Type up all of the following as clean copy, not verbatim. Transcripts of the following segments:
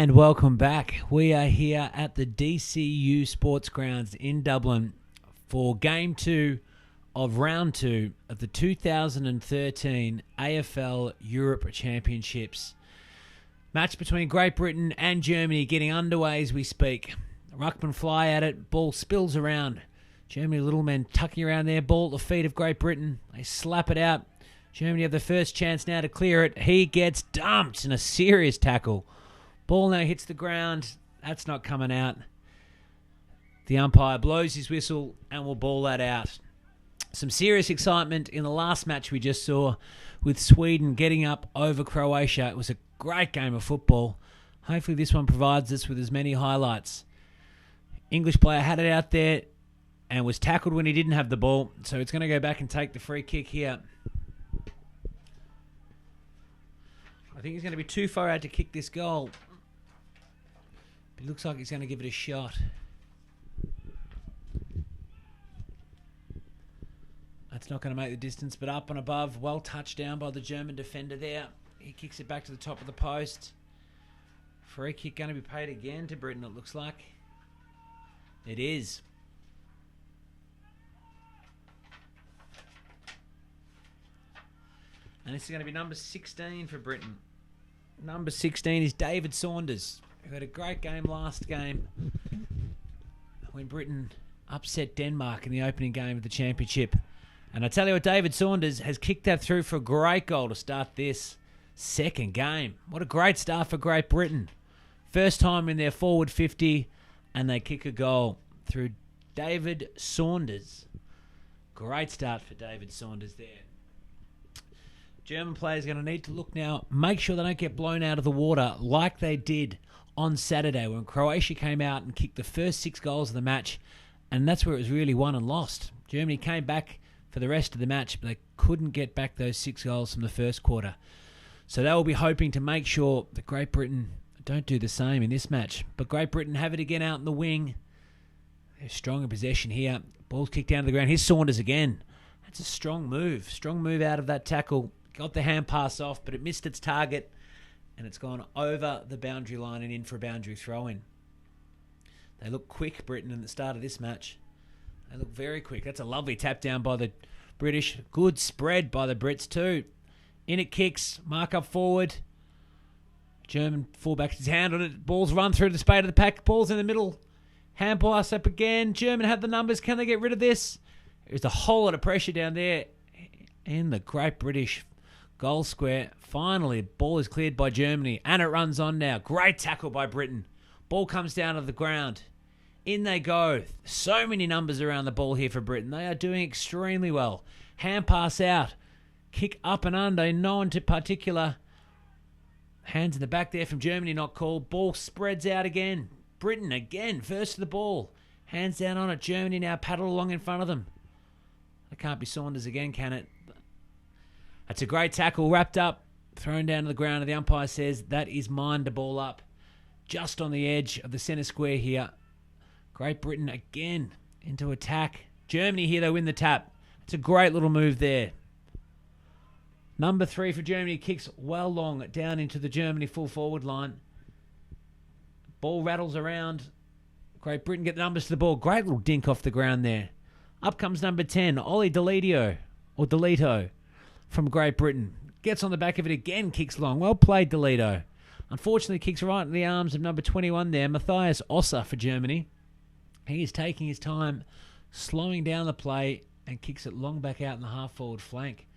And welcome back. We are here at the DCU Sports Grounds in Dublin for Game 2 of Round 2 of the 2013 AFL Europe Championships. Match between Great Britain and Germany getting underway as we speak. Ruckman fly at it, ball spills around. Germany little men tucking around their ball at the feet of Great Britain. They slap it out. Germany have the first chance now to clear it. He gets dumped in a serious tackle. Ball now hits the ground. That's not coming out. The umpire blows his whistle and will ball that out. Some serious excitement in the last match we just saw with Sweden getting up over Croatia. It was a great game of football. Hopefully this one provides us with as many highlights. English player had it out there and was tackled when he didn't have the ball. So it's going to go back and take the free kick here. I think he's going to be too far out to kick this goal. It looks like he's going to give it a shot. That's not going to make the distance, but up and above. Well touched down by the German defender there. He kicks it back to the top of the post. Free kick going to be paid again to Britain, it looks like. It is. And this is going to be number 16 for Britain. Number 16 is David Saunders, who had a great game last game when Britain upset Denmark in the opening game of the championship. And I tell you what, David Saunders has kicked that through for a great goal to start this second game. What a great start for Great Britain. First time in their forward 50, and they kick a goal through David Saunders. Great start for David Saunders there. German players are going to need to look now, make sure they don't get blown out of the water like they did on Saturday when Croatia came out and kicked the first 6 goals of the match, and that's where it was really won and lost. Germany came back for the rest of the match, but they couldn't get back those 6 goals from the first quarter. So they will be hoping to make sure that Great Britain don't do the same in this match. But Great Britain have it again out in the wing. They're strong in possession here. Ball's kicked down to the ground. Here's Saunders again. That's a strong move. Strong move out of that tackle. Got the hand pass off, but it missed its target, and it's gone over the boundary line and in for a boundary throw-in. They look quick, Britain, at the start of this match. They look very quick. That's a lovely tap down by the British. Good spread by the Brits too. In it kicks. Mark up forward. German fullback his hand on it. Ball's run through the spade of the pack. Ball's in the middle. Hand pass up again. German have the numbers. Can they get rid of this? There's a whole lot of pressure down there in the Great British goal square. Finally, ball is cleared by Germany, and it runs on now. Great tackle by Britain. Ball comes down to the ground. In they go. So many numbers around the ball here for Britain. They are doing extremely well. Hand pass out. Kick up and under. No one to particular. Hands in the back there from Germany, not called. Ball spreads out again. Britain again, first to the ball. Hands down on it. Germany now paddle along in front of them. It can't be Saunders again, can it? That's a great tackle, wrapped up, thrown down to the ground, and the umpire says that is mine to ball up. Just on the edge of the centre square here. Great Britain again into attack. Germany here, they win the tap. It's a great little move there. Number 3 for Germany kicks well long down into the Germany full forward line. Ball rattles around. Great Britain get the numbers to the ball. Great little dink off the ground there. Up comes number 10, Ollie Delito, from Great Britain. Gets on the back of it again, kicks long. Well played, Delito. Unfortunately, kicks right in the arms of number 21 there, Matthias Osser for Germany. He is taking his time, slowing down the play, and kicks it long back out in the half-forward flank.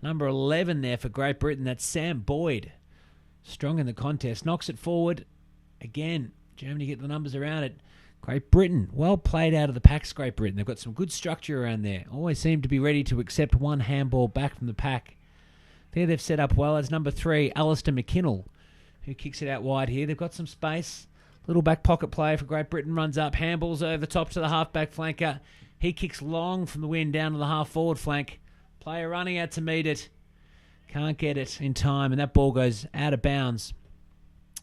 Number 11 there for Great Britain, that's Sam Boyd. Strong in the contest. Knocks it forward. Again, Germany get the numbers around it. Great Britain, well played out of the packs, Great Britain. They've got some good structure around there. Always seem to be ready to accept one handball back from the pack. There they've set up well. As number 3, Alistair McKinnell, who kicks it out wide here. They've got some space. Little back pocket play for Great Britain. Runs up, handballs over the top to the half-back flanker. He kicks long from the wind down to the half-forward flank. Player running out to meet it. Can't get it in time, and that ball goes out of bounds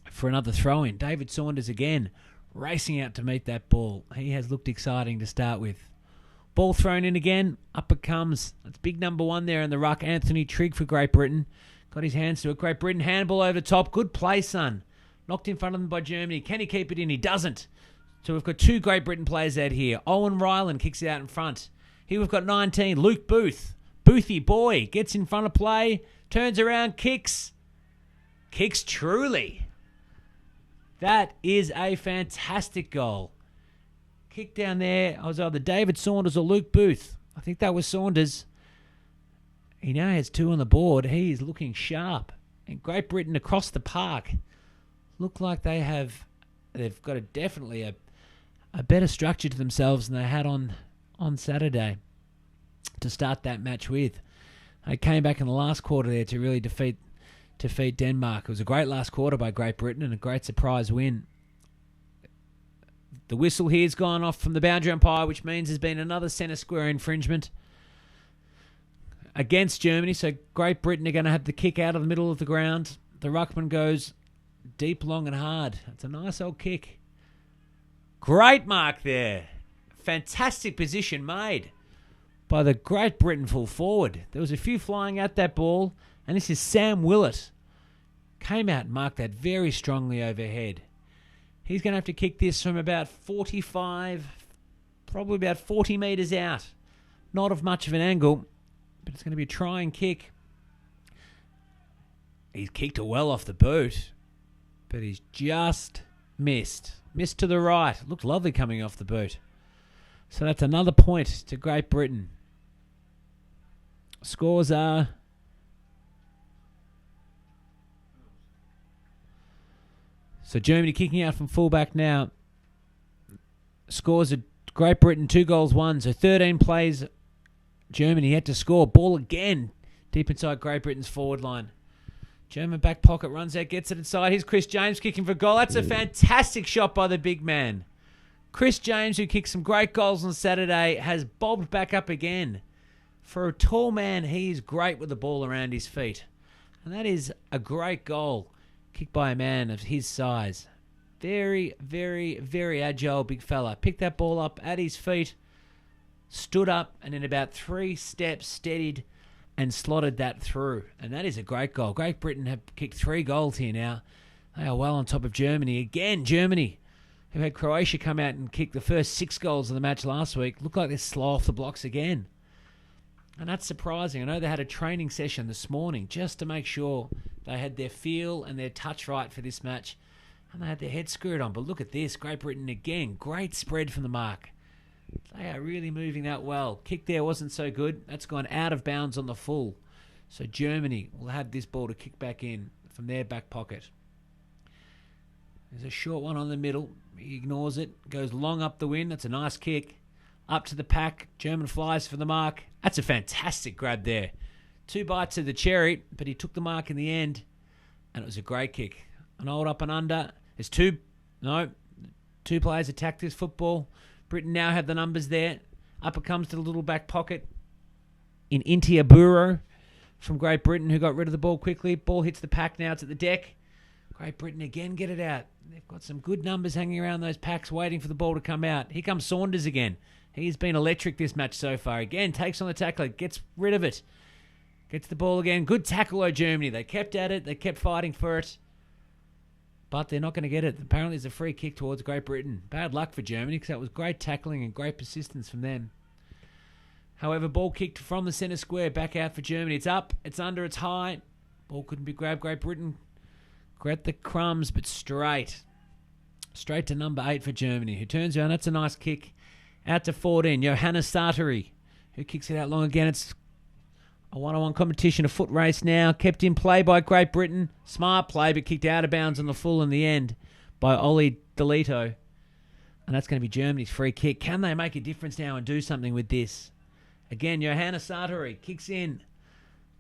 for another throw-in. David Saunders again, racing out to meet that ball. He has looked exciting to start with. Ball thrown in again. Up it comes. That's big number 1 there in the ruck. Anthony Trigg for Great Britain. Got his hands to it. Great Britain handball over the top. Good play, son. Knocked in front of them by Germany. Can he keep it in? He doesn't. So we've got two Great Britain players out here. Owen Ryland kicks it out in front. Here we've got 19. Luke Booth. Boothy boy gets in front of play. Turns around. Kicks. Kicks truly. That is a fantastic goal. Kick down there. I was either David Saunders or Luke Booth. I think that was Saunders. He now has two on the board. He is looking sharp. And Great Britain across the park look like they've got definitely a better structure to themselves than they had on Saturday to start that match with. They came back in the last quarter there to really defeat Denmark. It was a great last quarter by Great Britain and a great surprise win. The whistle here's gone off from the boundary umpire, which means there's been another centre square infringement against Germany. So Great Britain are going to have the kick out of the middle of the ground. The ruckman goes deep, long and hard. It's a nice old kick. Great mark there. Fantastic position made by the Great Britain full forward. There was a few flying at that ball, and this is Sam Willett. Came out and marked that very strongly overhead. He's going to have to kick this from about 45, probably about 40 metres out. Not of much of an angle, but it's going to be a trying kick. He's kicked it well off the boot, but he's just missed. Missed to the right. Looked lovely coming off the boot. So that's another point to Great Britain. Scores are... So Germany kicking out from fullback now. Scores are Great Britain 2 goals 1. So 13 plays. Germany had to score. Ball again deep inside Great Britain's forward line. German back pocket runs out, gets it inside. Here's Chris James kicking for goal. That's a fantastic shot by the big man. Chris James, who kicked some great goals on Saturday, has bobbed back up again. For a tall man, he's great with the ball around his feet. And that is a great goal. Kicked by a man of his size. Very, very, very agile big fella. Picked that ball up at his feet, stood up, and in about 3 steps steadied and slotted that through. And that is a great goal. Great Britain have kicked 3 goals here now. They are well on top of Germany. Again, Germany, who had Croatia come out and kick the first 6 goals of the match last week, look like they're slow off the blocks again. And that's surprising. I know they had a training session this morning just to make sure they had their feel and their touch right for this match. And they had their head screwed on. But look at this. Great Britain again. Great spread from the mark. They are really moving that well. Kick there wasn't so good. That's gone out of bounds on the full. So Germany will have this ball to kick back in from their back pocket. There's a short one on the middle. He ignores it. Goes long up the wing. That's a nice kick. Up to the pack. German flies for the mark. That's a fantastic grab there. 2 bites of the cherry, but he took the mark in the end. And it was a great kick. An old up and under. There's 2 players attack this football. Britain now have the numbers there. Up it comes to the little back pocket in Intia Buro from Great Britain, who got rid of the ball quickly. Ball hits the pack now. It's at the deck. Great Britain again get it out. They've got some good numbers hanging around those packs waiting for the ball to come out. Here comes Saunders again. He's been electric this match so far. Again, takes on the tackler, gets rid of it. Gets the ball again. Good tackle by Germany. They kept at it. They kept fighting for it. But they're not going to get it. Apparently it's a free kick towards Great Britain. Bad luck for Germany because that was great tackling and great persistence from them. However, ball kicked from the centre square back out for Germany. It's up. It's under. It's high. Ball couldn't be grabbed. Great Britain grabbed the crumbs, but straight. Straight to number 8 for Germany, who turns around. That's a nice kick. Out to 14. Johanna Sartori, who kicks it out long again. It's a one-on-one competition, a foot race now. Kept in play by Great Britain. Smart play, but kicked out of bounds on the full in the end by Ollie Delito. And that's going to be Germany's free kick. Can they make a difference now and do something with this? Again, Johanna Sartori kicks in.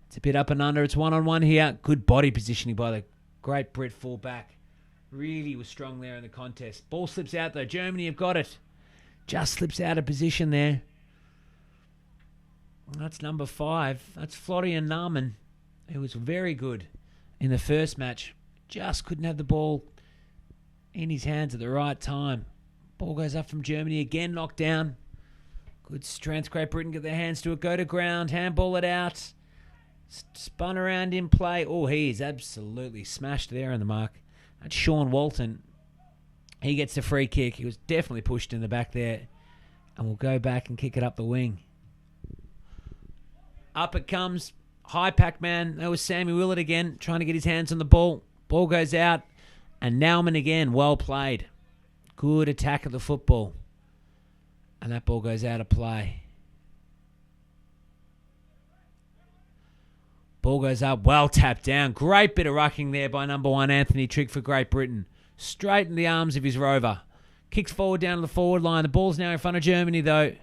It's a bit up and under. It's one-on-one here. Good body positioning by the Great Brit full-back. Really was strong there in the contest. Ball slips out, though. Germany have got it. Just slips out of position there. That's number 5. That's Florian Nahman, who was very good in the first match. Just couldn't have the ball in his hands at the right time. Ball goes up from Germany. Again knocked down. Good strength. Great Britain get their hands to it. Go to ground. Handball it out. Spun around in play. Oh, he is absolutely smashed there in the mark. That's Sean Walton. He gets the free kick. He was definitely pushed in the back there. And we'll go back and kick it up the wing. Up it comes. High pack man. That was Sammy Willett again, trying to get his hands on the ball. Ball goes out. And Nauman again. Well played. Good attack of the football. And that ball goes out of play. Ball goes up. Well tapped down. Great bit of rucking there by number 1, Anthony Trigg for Great Britain. Straight in the arms of his rover. Kicks forward down to the forward line. The ball's now in front of Germany, though.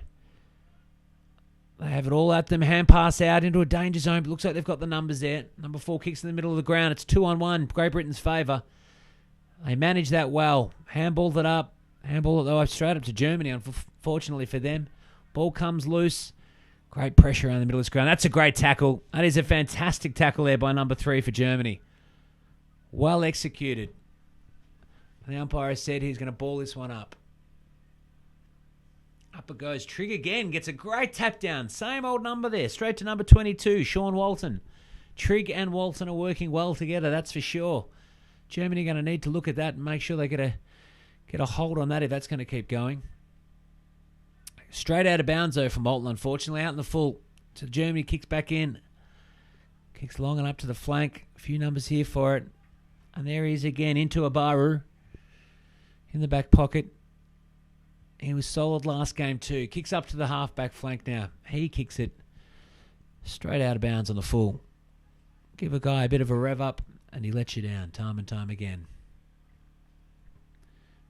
They have it all at them. Hand pass out into a danger zone. But looks like they've got the numbers there. Number 4 kicks in the middle of the ground. It's 2-on-1. Great Britain's favour. They managed that well. Handballed it up. Handball it, though, straight up to Germany, unfortunately for them. Ball comes loose. Great pressure around the middle of the ground. That's a great tackle. That is a fantastic tackle there by number 3 for Germany. Well executed. And the umpire has said he's going to ball this one up. Up it goes. Trigg again gets a great tap down. Same old number there. Straight to number 22, Sean Walton. Trigg and Walton are working well together, that's for sure. Germany are going to need to look at that and make sure they get a hold on that if that's going to keep going. Straight out of bounds, though, from Walton, unfortunately. Out in the full. So Germany kicks back in. Kicks long and up to the flank. A few numbers here for it. And there he is again into Abaru. In the back pocket. He was solid last game too. Kicks up to the half-back flank now. He kicks it straight out of bounds on the full. Give a guy a bit of a rev up and he lets you down time and time again.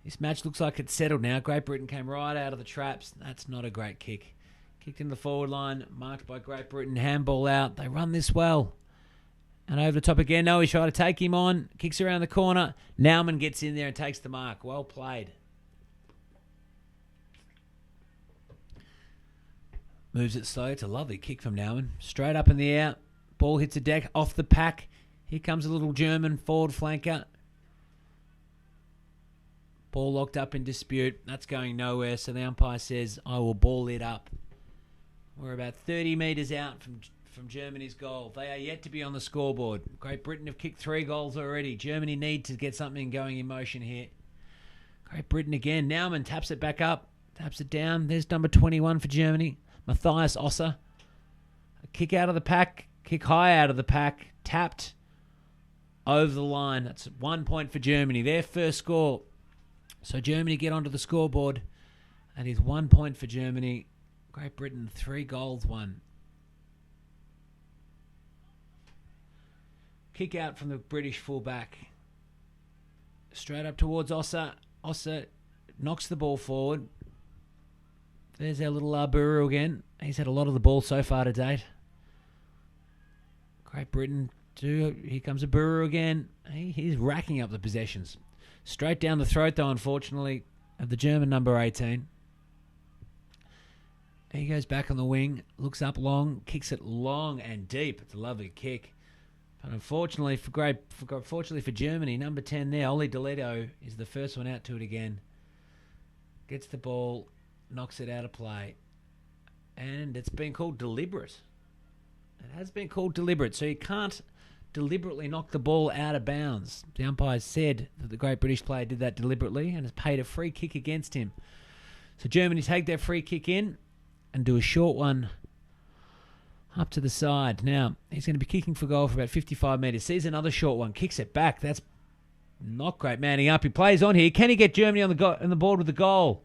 This match looks like it's settled now. Great Britain came right out of the traps. That's not a great kick. Kicked in the forward line. Marked by Great Britain. Handball out. They run this well. And over the top again. No, he's trying to take him on. Kicks around the corner. Nauman gets in there and takes the mark. Well played. Moves it slow. It's a lovely kick from Nauman. Straight up in the air. Ball hits the deck. Off the pack. Here comes a little German forward flanker. Ball locked up in dispute. That's going nowhere. So the umpire says, I will ball it up. We're about 30 metres out from Germany's goal. They are yet to be on the scoreboard. Great Britain have kicked 3 goals already. Germany need to get something going in motion here. Great Britain again. Nauman taps it back up. Taps it down. There's number 21 for Germany. Matthias Osser. A kick out of the pack. Kick high out of the pack. Tapped over the line. That's 1 point for Germany. Their first score. So Germany get onto the scoreboard. And it's 1 point for Germany. Great Britain, 3 goals won. Kick out from the British fullback. Straight up towards Osser. Osser knocks the ball forward. There's our little Arburu again. He's had a lot of the ball so far to date. Great Britain, too. Here comes Arburu again. He's racking up the possessions. Straight down the throat, though, unfortunately, of the German number 18. He goes back on the wing, looks up long, kicks it long and deep. It's a lovely kick. But unfortunately for Germany, number 10 there, Oli Delito, is the first one out to it again. Gets the ball, knocks it out of play. And it's been called deliberate. It has been called deliberate. So you can't deliberately knock the ball out of bounds. The umpire said that the Great British player did that deliberately and has paid a free kick against him. So Germany take their free kick in and do a short one up to the side. Now, he's going to be kicking for goal for about 55 metres. Sees another short one. Kicks it back. That's not great manning up. He plays on here. Can he get Germany on the board with the goal?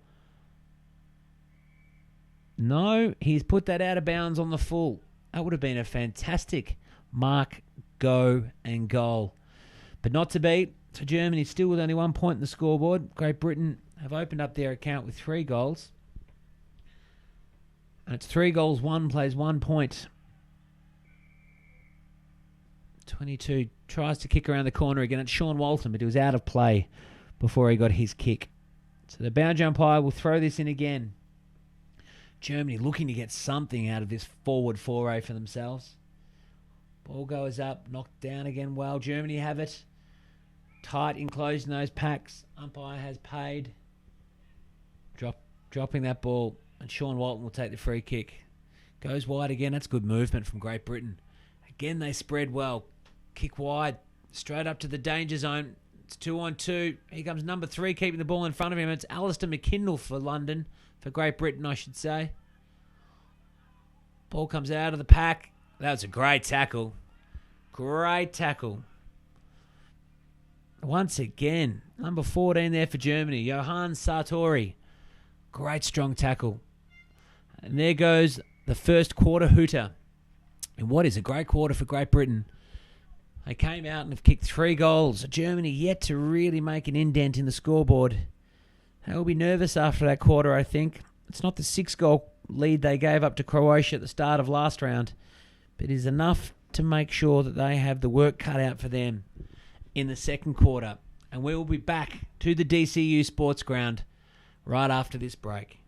No, he's put that out of bounds on the full. That would have been a fantastic mark, go, and goal. But not to be. So Germany still with only 1 point in the scoreboard. Great Britain have opened up their account with 3 goals. And it's 3 goals, 1 plays 1 point. 22 tries to kick around the corner again. It's Sean Walton, but he was out of play before he got his kick. So the boundary umpire will throw this in again. Germany looking to get something out of this forward foray for themselves. Ball goes up, knocked down again. Well, Germany have it. Tight enclosed in those packs. Umpire has paid. Dropping that ball. And Sean Walton will take the free kick. Goes wide again. That's good movement from Great Britain. Again, they spread well. Kick wide. Straight up to the danger zone. It's 2-on-2. Here comes number 3, keeping the ball in front of him. It's Alistair McKindle for London, for Great Britain, I should say. Ball comes out of the pack. That was a great tackle. Great tackle. Once again, number 14 there for Germany, Johann Sartori. Great strong tackle. And there goes the first quarter hooter. And what is a great quarter for Great Britain. They came out and have kicked 3 goals. Germany yet to really make an indent in the scoreboard. They will be nervous after that quarter, I think. It's not the 6-goal lead they gave up to Croatia at the start of last round, but it is enough to make sure that they have the work cut out for them in the second quarter. And we will be back to the DCU Sports Ground right after this break.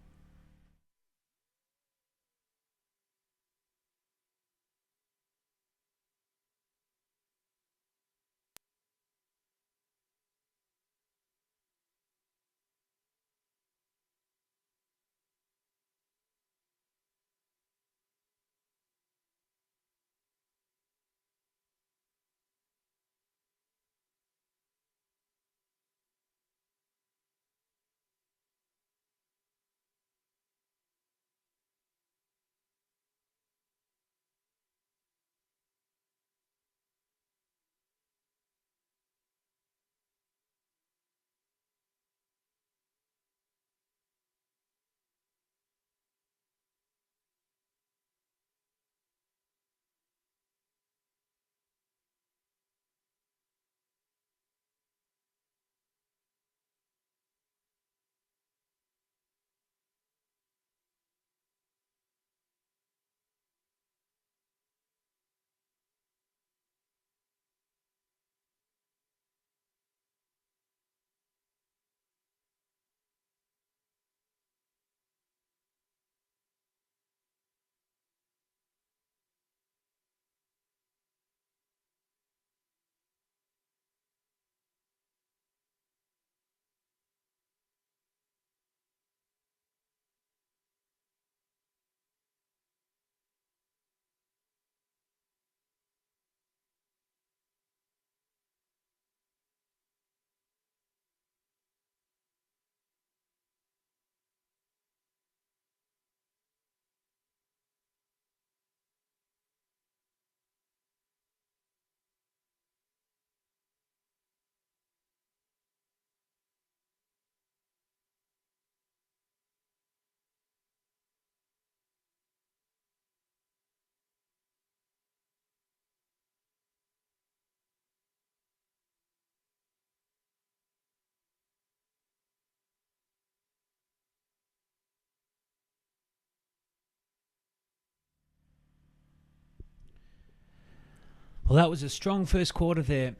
Well, that was a strong first quarter there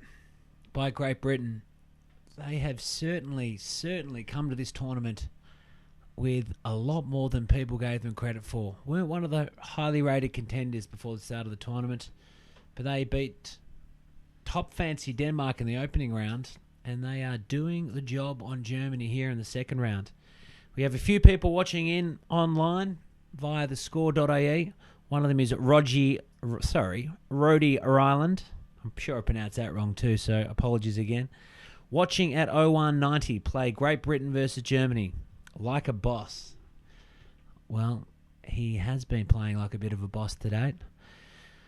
by Great Britain. They have certainly come to this tournament with a lot more than people gave them credit for. Weren't one of the highly rated contenders before the start of the tournament, but they beat top fancy Denmark in the opening round, and they are doing the job on Germany here in the second round. We have a few people watching in online via the score.ie. One of them is Roddy Ireland. I'm sure I pronounced that wrong too, so apologies again. Watching at 0190 play Great Britain versus Germany. Like a boss. Well, he has been playing like a bit of a boss to date.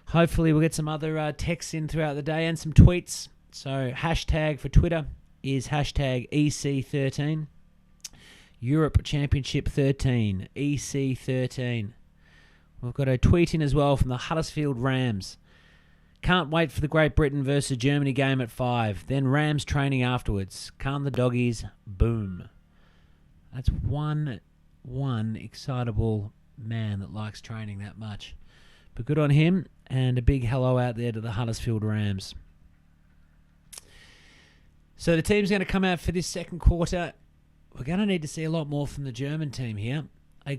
Hopefully we'll get some other texts in throughout the day and some tweets. So hashtag for Twitter is hashtag EC13. Europe Championship 13, EC13. We've got a tweet in as well from the Huddersfield Rams. Can't wait for the Great Britain versus Germany game at 5. Then Rams training afterwards. Calm the doggies. Boom. That's one excitable man that likes training that much. But good on him, and a big hello out there to the Huddersfield Rams. So the team's going to come out for this second quarter. We're going to need to see a lot more from the German team here.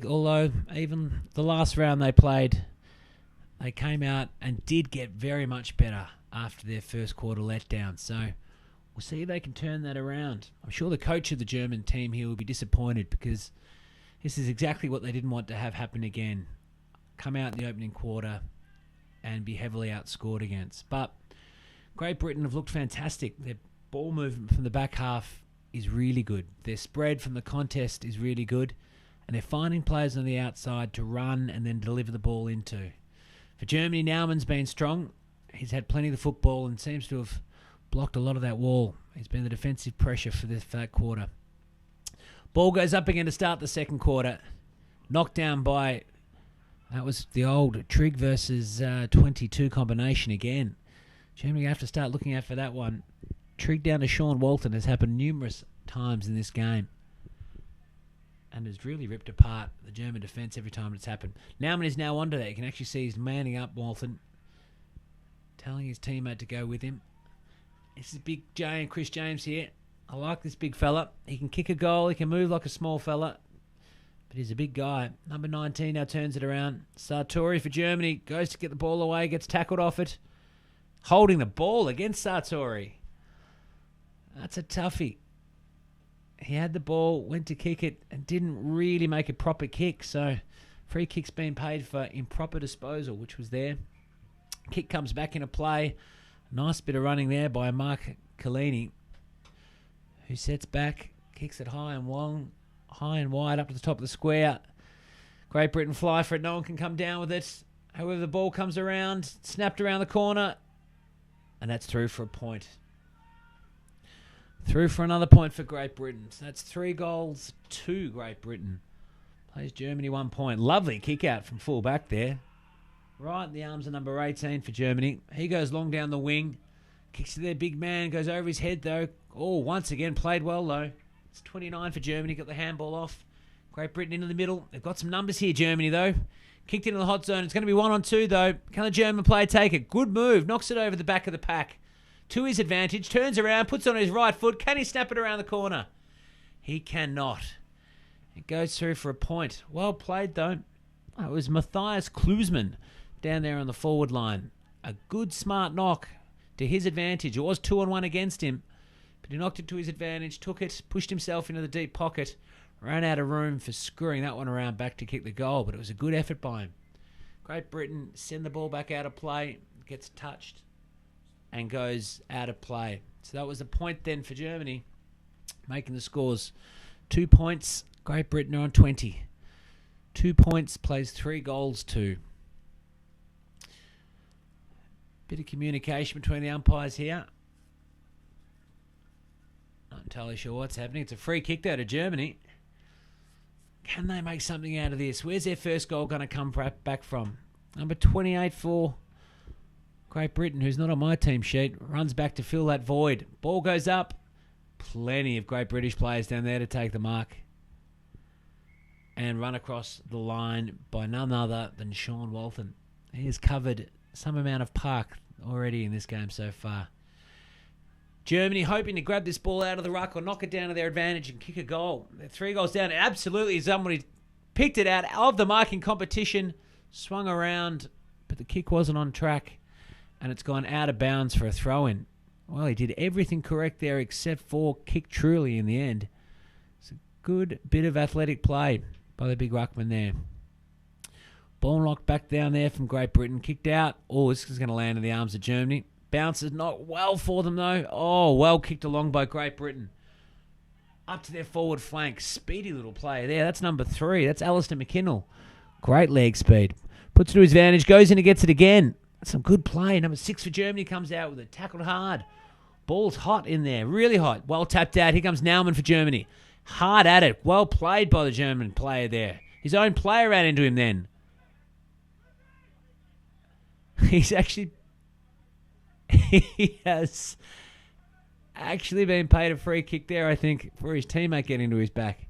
Although even the last round they played, they came out and did get very much better after their first quarter letdown. So we'll see if they can turn that around. I'm sure the coach of the German team here will be disappointed because this is exactly what they didn't want to have happen again. Come out in the opening quarter and be heavily outscored against. But Great Britain have looked fantastic. They're ball movement from the back half is really good. Their spread from the contest is really good. And they're finding players on the outside to run and then deliver the ball into. For Germany, Naumann's been strong. He's had plenty of the football and seems to have blocked a lot of that wall. He's been the defensive pressure for that quarter. Ball goes up again to start the second quarter. Knocked down by... That was the old Trig versus 22 combination again. Germany have to start looking out for that one. Trig down to Sean Walton has happened numerous times in this game. And has really ripped apart the German defence every time it's happened. Naumann is now onto that. You can actually see he's manning up Walton, telling his teammate to go with him. This is big Chris James here. I like this big fella. He can kick a goal. He can move like a small fella. But he's a big guy. Number 19 now turns it around. Sartori for Germany. Goes to get the ball away. Gets tackled off it. Holding the ball against Sartori. That's a toughie. He had the ball, went to kick it, and didn't really make a proper kick. So, free kick's been paid for improper disposal, which was there. Kick comes back into play. Nice bit of running there by Mark Collini, who sets back, kicks it high and wide up to the top of the square. Great Britain fly for it. No one can come down with it. However, the ball comes around, snapped around the corner, and that's through for a point. Through for another point for Great Britain. So that's 3 goals to Great Britain. Plays Germany 1 point. Lovely kick out from full back there. Right in the arms of number 18 for Germany. He goes long down the wing. Kicks to their big man. Goes over his head though. Oh, once again played well though. It's 29 for Germany. Got the handball off. Great Britain into the middle. They've got some numbers here, Germany though. Kicked into the hot zone. It's going to be 1-on-2 though. Can the German player take it? Good move. Knocks it over the back of the pack. To his advantage, turns around, puts it on his right foot. Can he snap it around the corner? He cannot. It goes through for a point. Well played, though. It was Matthias Klusman down there on the forward line. A good, smart knock to his advantage. It was 2-on-1 against him, but he knocked it to his advantage, took it, pushed himself into the deep pocket, ran out of room for screwing that one around back to kick the goal, but it was a good effort by him. Great Britain send the ball back out of play, gets touched, and goes out of play. So that was a point then for Germany, making the scores 2 points. Great Britain are on 20. 2 points, plays 3 goals to. Bit of communication between the umpires here. Not entirely sure what's happening. It's a free kick though to Germany. Can they make something out of this? Where's their first goal going to come back from? Number 28 for Great Britain, who's not on my team sheet, runs back to fill that void. Ball goes up. Plenty of great British players down there to take the mark. And run across the line by none other than Sean Walton. He has covered some amount of park already in this game so far. Germany hoping to grab this ball out of the ruck or knock it down to their advantage and kick a goal. They're 3 goals down. Absolutely, somebody picked it out of the marking competition, swung around, but the kick wasn't on track. And it's gone out of bounds for a throw-in. Well, he did everything correct there except for kick truly in the end. It's a good bit of athletic play by the big ruckman there. Ball knocked back down there from Great Britain. Kicked out. Oh, this is going to land in the arms of Germany. Bounces not well for them, though. Oh, well kicked along by Great Britain. Up to their forward flank. Speedy little play there. That's number 3. That's Alistair McKinnell. Great leg speed. Puts it to his advantage. Goes in and gets it again. Some good play. Number 6 for Germany comes out with it. Tackled hard. Ball's hot in there. Really hot. Well tapped out. Here comes Naumann for Germany. Hard at it. Well played by the German player there. His own player ran into him then. He has actually been paid a free kick there, I think, for his teammate getting to his back.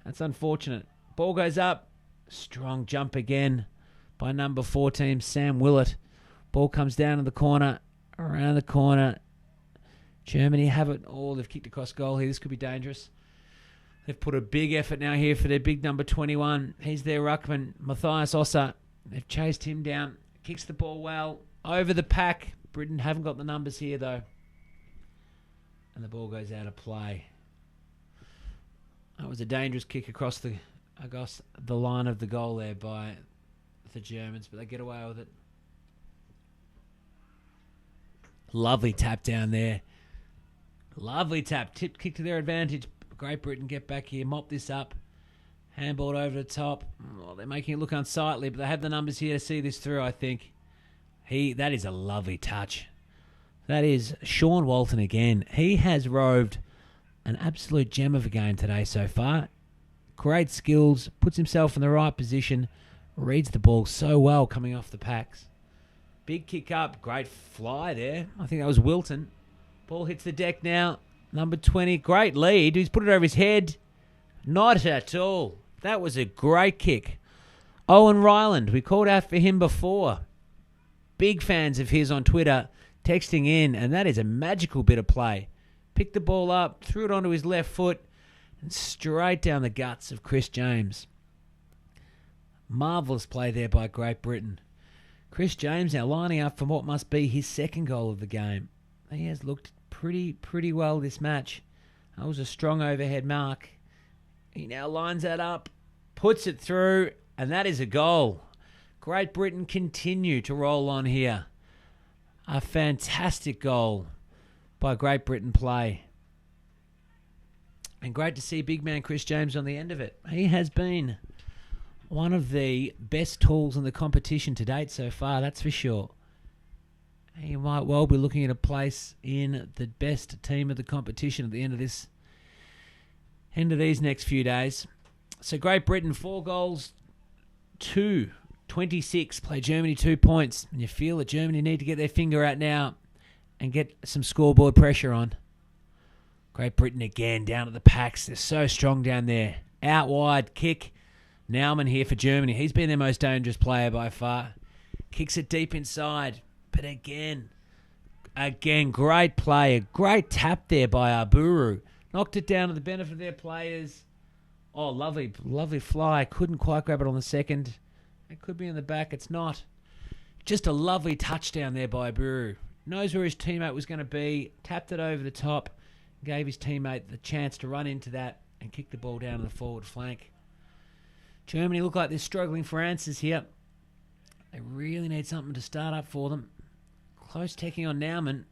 That's unfortunate. Ball goes up. Strong jump again by number 14, Sam Willett. Ball comes down to the corner, around the corner. Germany have it. Oh, they've kicked across goal here. This could be dangerous. They've put a big effort now here for their big number 21. He's their ruckman, Matthias Osser. They've chased him down. Kicks the ball well. Over the pack. Britain haven't got the numbers here, though. And the ball goes out of play. That was a dangerous kick across the line of the goal there by the Germans, but they get away with it. Lovely tap down there Lovely tap. Tip kick to their advantage. Great Britain get back here. Mop this up. Handballed over the top. Oh, they're making it look unsightly, but they have the numbers here to see this through, I think. That is a lovely touch. That is Sean Walton again. He has roved an absolute gem of a game today so far. Great skills. Puts himself in the right position. Reads the ball so well coming off the packs. Big kick up. Great fly there. I think that was Wilton. Ball hits the deck now. Number 20. Great lead. He's put it over his head. Not at all. That was a great kick. Owen Ryland. We called out for him before. Big fans of his on Twitter texting in, and that is a magical bit of play. Picked the ball up, threw it onto his left foot, and straight down the guts of Chris James. Marvellous play there by Great Britain. Chris James now lining up for what must be his second goal of the game. He has looked pretty well this match. That was a strong overhead mark. He now lines that up, puts it through, and that is a goal. Great Britain continue to roll on here. A fantastic goal by Great Britain play. And great to see big man Chris James on the end of it. He has been one of the best tools in the competition to date so far, that's for sure. He might well be looking at a place in the best team of the competition at the end of these next few days. So Great Britain, 4 goals, 26, play Germany 2 points. And you feel that Germany need to get their finger out now and get some scoreboard pressure on. Great Britain again down at the packs. They're so strong down there. Out wide, kick. Naumann here for Germany. He's been their most dangerous player by far. Kicks it deep inside. But again, great play. A great tap there by Arburu. Knocked it down to the benefit of their players. Oh, lovely fly. Couldn't quite grab it on the second. It could be in the back. It's not. Just a lovely touchdown there by Arburu. Knows where his teammate was going to be. Tapped it over the top. Gave his teammate the chance to run into that and kick the ball down to the forward flank. Germany look like they're struggling for answers here. They really need something to start up for them. Close taking on Naumann.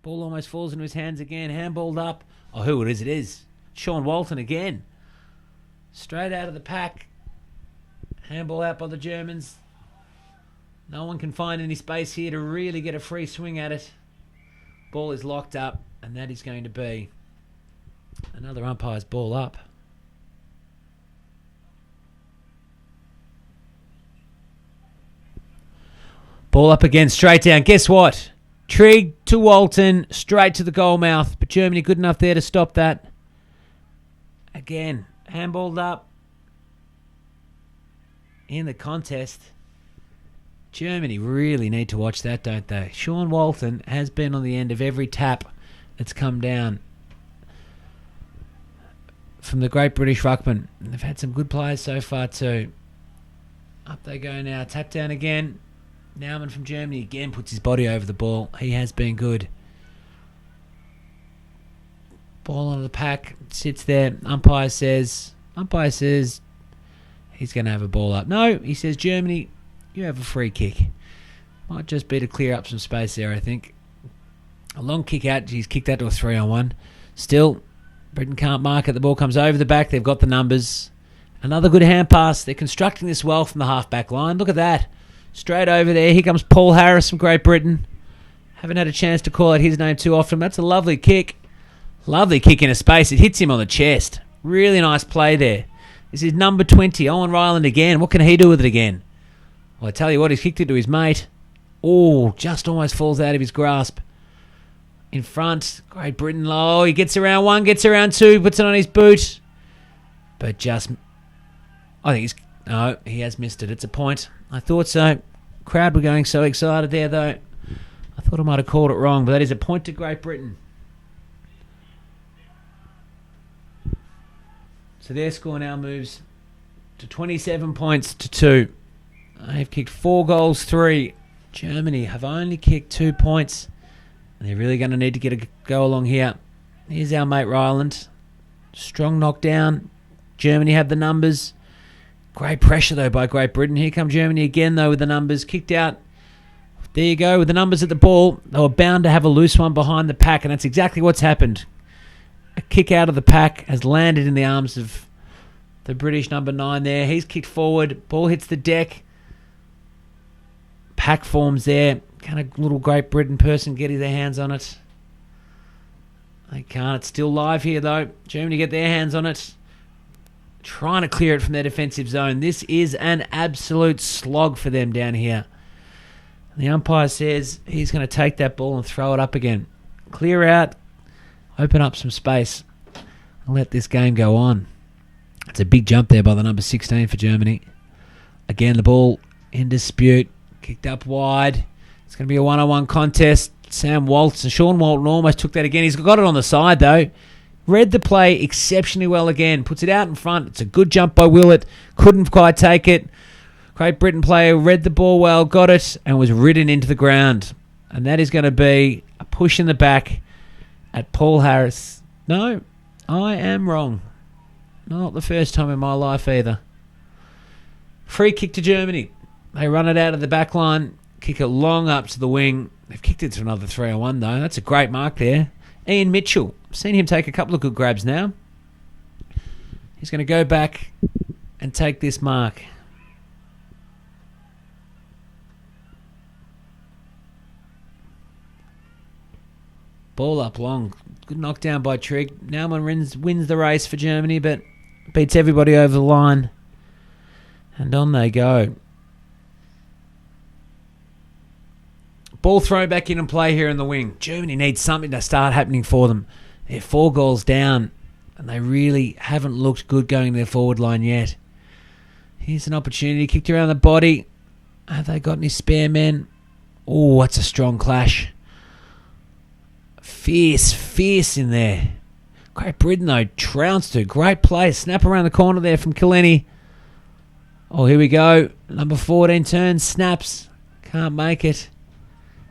Ball almost falls into his hands again. Handballed up. Oh, who it is? It is Sean Walton again. Straight out of the pack. Handball out by the Germans. No one can find any space here to really get a free swing at it. Ball is locked up, and that is going to be another umpire's ball up. Ball up again, straight down. Guess what? Trigg to Walton, straight to the goal mouth. But Germany good enough there to stop that. Again, handballed up in the contest. Germany really need to watch that, don't they? Sean Walton has been on the end of every tap that's come down from the Great British Ruckman. They've had some good players so far too. Up they go now. Tap down again. Naumann from Germany again puts his body over the ball. He has been good. Ball on the pack. Sits there. Umpire says he's going to have a ball up. No, he says, Germany, you have a free kick. Might just be to clear up some space there, I think. A long kick out. He's kicked that to a 3-on-1. Still, Britain can't mark it. The ball comes over the back. They've got the numbers. Another good hand pass. They're constructing this well from the half-back line. Look at that. Straight over there. Here comes Paul Harris from Great Britain. Haven't had a chance to call out his name too often. That's a lovely kick. Lovely kick into space. It hits him on the chest. Really nice play there. This is number 20, Owen Ryland again. What can he do with it again? Well, I tell you what, he's kicked it to his mate. Oh, just almost falls out of his grasp. In front, Great Britain low. He gets around one, gets around two, puts it on his boot. But just, he has missed it. It's a point. I thought so. Crowd were going so excited there, though. I thought I might have called it wrong, but that is a point to Great Britain. So their score now moves to 27 points to 2. They've kicked 4 goals, 3. Germany have only kicked 2 points. And they're really going to need to get a go along here. Here's our mate Ryland. Strong knockdown. Germany have the numbers. Great pressure, though, by Great Britain. Here come Germany again, though, with the numbers. Kicked out There you go with the numbers at the ball. They were bound to have a loose one behind the pack, and that's exactly what's happened. A kick out of the pack has landed in the arms of the British number 9 there. He's kicked forward. Ball hits the deck. Pack forms there. Can a little Great Britain person get their hands on it? They can't. It's still live here, though. Germany get their hands on it. Trying to clear it from their defensive zone. This is an absolute slog for them down here. The umpire says he's going to take that ball and throw it up again. Clear out. Open up some space. And let this game go on. It's a big jump there by the number 16 for Germany. Again, the ball in dispute. Kicked up wide. It's going to be a one-on-one contest. Sam Waltz and Sean Walton almost took that again. He's got it on the side, though. Read the play exceptionally well again. Puts it out in front. It's a good jump by Willett. Couldn't quite take it. Great Britain player read the ball well, got it, and was ridden into the ground. And that is going to be a push in the back at Paul Harris. No, I am wrong. Not the first time in my life either. Free kick to Germany. They run it out of the back line. Kick it long up to the wing. They've kicked it to another 3-on-1 though. That's a great mark there. Ian Mitchell. I've seen him take a couple of good grabs now. He's going to go back and take this mark. Ball up long. Good knockdown by Trigg. Naumann wins the race for Germany, but beats everybody over the line. And on they go. Ball thrown back in and play here in the wing. Germany needs something to start happening for them. They're 4 goals down, and they really haven't looked good going to their forward line yet. Here's an opportunity. Kicked around the body. Have they got any spare men? Oh, that's a strong clash. Fierce in there. Great Britain, though, trounced her. Great play. Snap around the corner there from Killenny. Oh, here we go. Number 14 turns, snaps. Can't make it.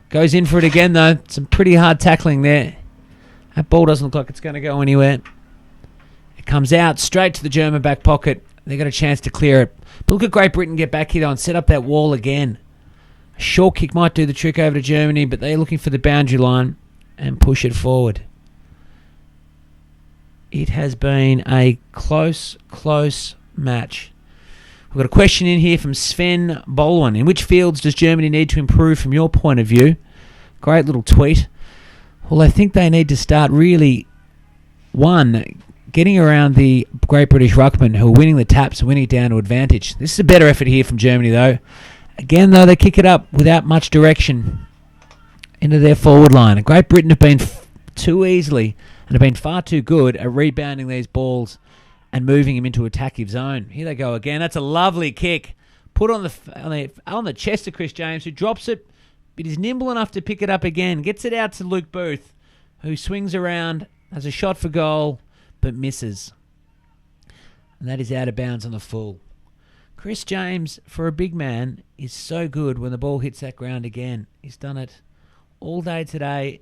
Goes in for it again, though. Some pretty hard tackling there. That ball doesn't look like it's going to go anywhere. It comes out straight to the German back pocket. They got a chance to clear it. But look at Great Britain get back here and set up that wall again. A short kick might do the trick over to Germany, but they're looking for the boundary line and push it forward. It has been a close match. We've got a question in here from Sven Bolwan. In which fields does Germany need to improve from your point of view? Great little tweet. Well, I think they need to start really, one, getting around the Great British ruckmen who are winning the taps and winning it down to advantage. This is a better effort here from Germany, though. Again, though, they kick it up without much direction into their forward line. And Great Britain have been too easily and have been far too good at rebounding these balls and moving him into attacking zone. Here they go again. That's a lovely kick. Put on the chest of Chris James, who drops it, but is nimble enough to pick it up again. Gets it out to Luke Booth, who swings around, has a shot for goal, but misses. And that is out of bounds on the full. Chris James, for a big man, is so good when the ball hits that ground again. He's done it all day today,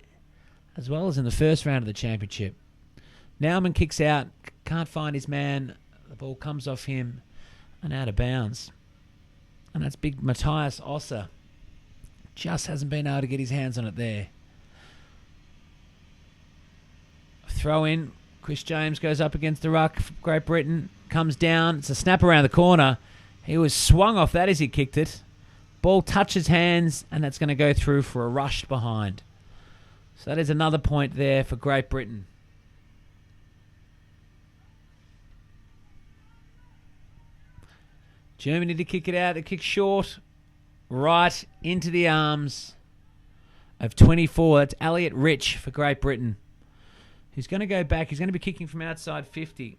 as well as in the first round of the championship. Naumann kicks out, can't find his man. The ball comes off him and out of bounds. And that's big Matthias Osser. Just hasn't been able to get his hands on it there. Throw in. Chris James goes up against the ruck for Great Britain. Comes down. It's a snap around the corner. He was swung off that as he kicked it. Ball touches hands, and that's going to go through for a rush behind. So that is another point there for Great Britain. Germany to kick it out. It kicks short. Right into the arms of 24. That's Elliot Rich for Great Britain. He's going to go back. He's going to be kicking from outside 50.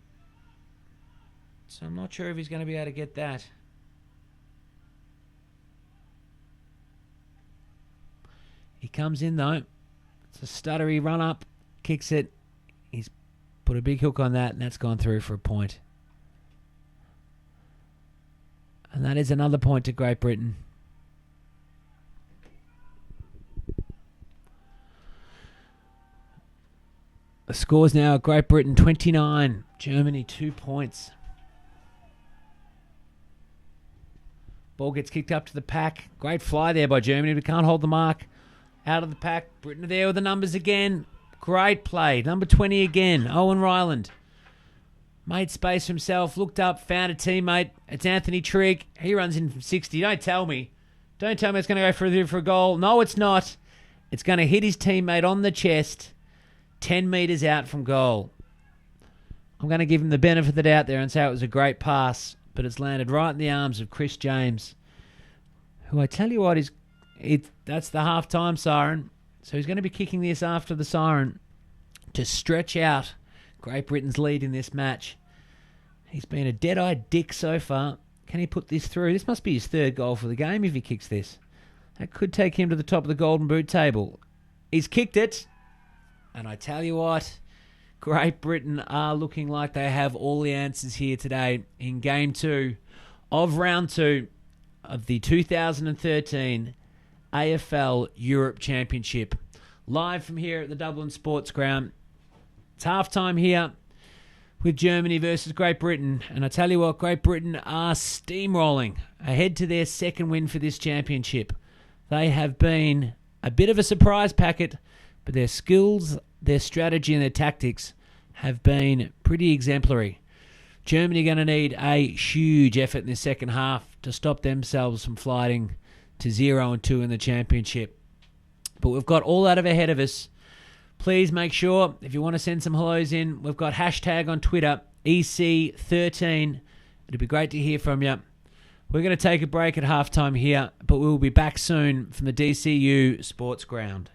So I'm not sure if he's going to be able to get that. He comes in, though. It's a stuttery run up. Kicks it. He's put a big hook on that, and that's gone through for a point. And that is another point to Great Britain. The score's now Great Britain 29, Germany 2 points. Ball gets kicked up to the pack. Great fly there by Germany, but can't hold the mark. Out of the pack. Britain are there with the numbers again. Great play. Number 20 again. Owen Ryland. Made space for himself. Looked up. Found a teammate. It's Anthony Trigg. He runs in from 60. Don't tell me it's going to go for a goal. No, it's not. It's going to hit his teammate on the chest. 10 metres out from goal. I'm going to give him the benefit of the doubt there and say it was a great pass, but it's landed right in the arms of Chris James, who I tell you what, that's the half-time siren. So he's going to be kicking this after the siren to stretch out Great Britain's lead in this match. He's been a dead-eyed dick so far. Can he put this through? This must be his third goal for the game if he kicks this. That could take him to the top of the Golden Boot table. He's kicked it. And I tell you what, Great Britain are looking like they have all the answers here today in Game 2 of Round 2 of the 2013 AFL Europe Championship. Live from here at the Dublin Sports Ground. It's half-time here with Germany versus Great Britain. And I tell you what, Great Britain are steamrolling ahead to their second win for this championship. They have been a bit of a surprise packet, but their skills, their strategy and their tactics have been pretty exemplary. Germany are going to need a huge effort in the second half to stop themselves from flying to 0-2 in the championship. But we've got all that ahead of us. Please make sure, if you want to send some hellos in, we've got hashtag on Twitter, EC13. It'd be great to hear from you. We're going to take a break at halftime here, but we'll be back soon from the DCU Sports Ground.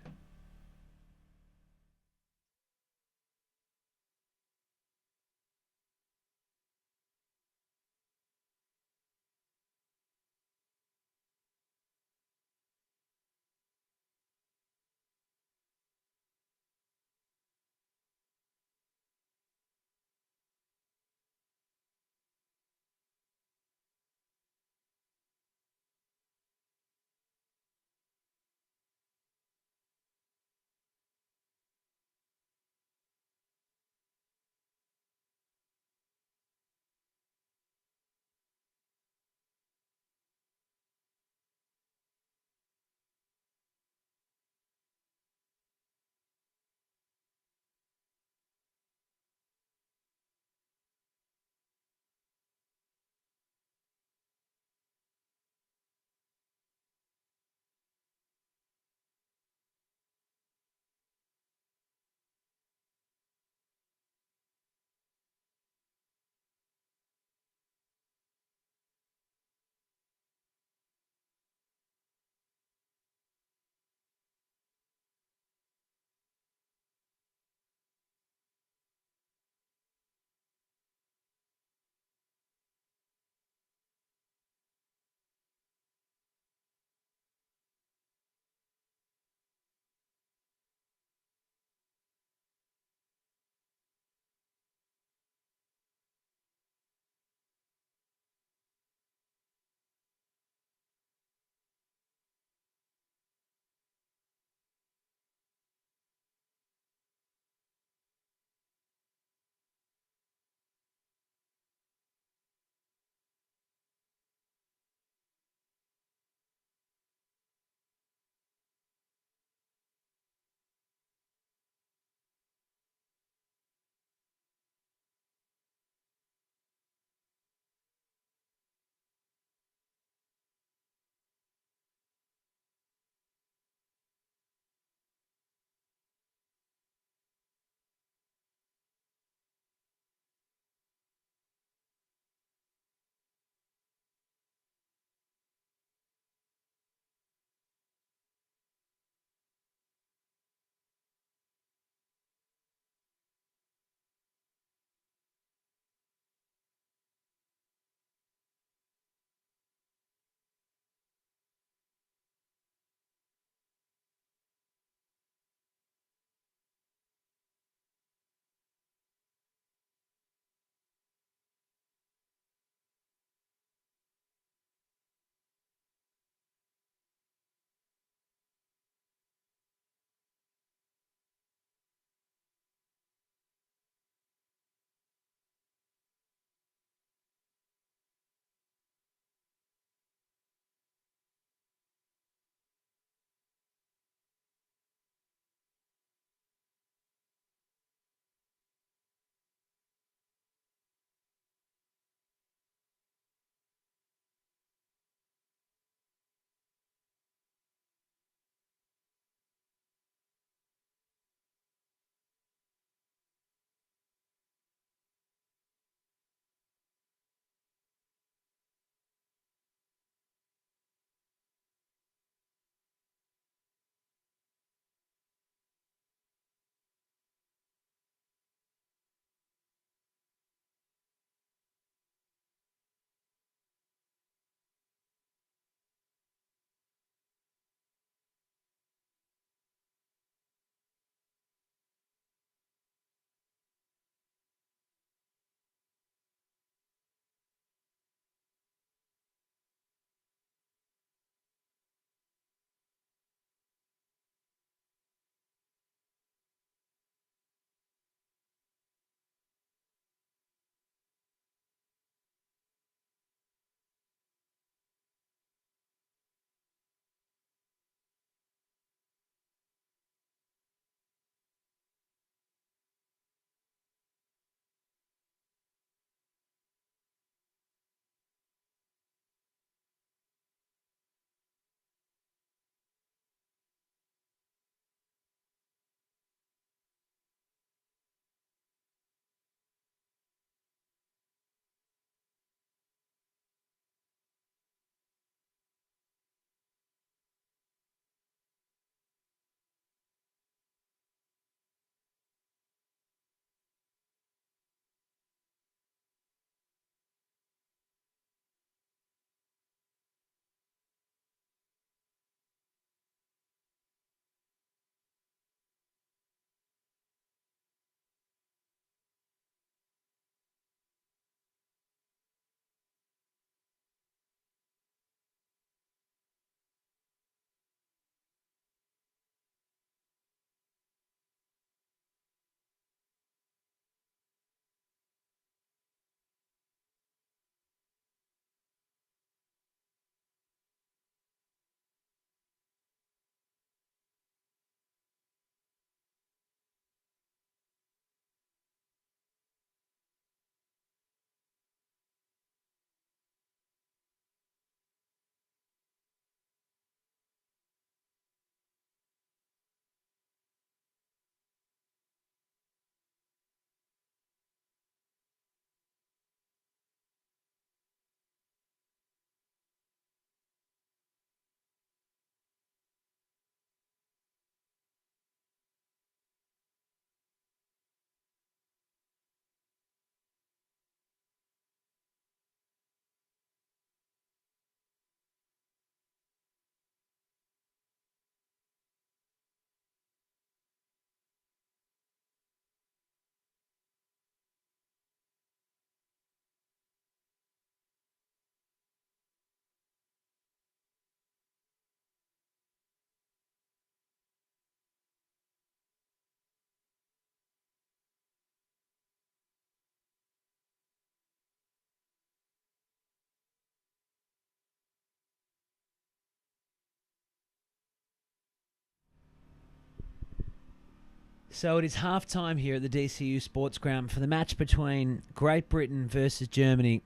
So it is half-time here at the DCU Sports Ground for the match between Great Britain versus Germany.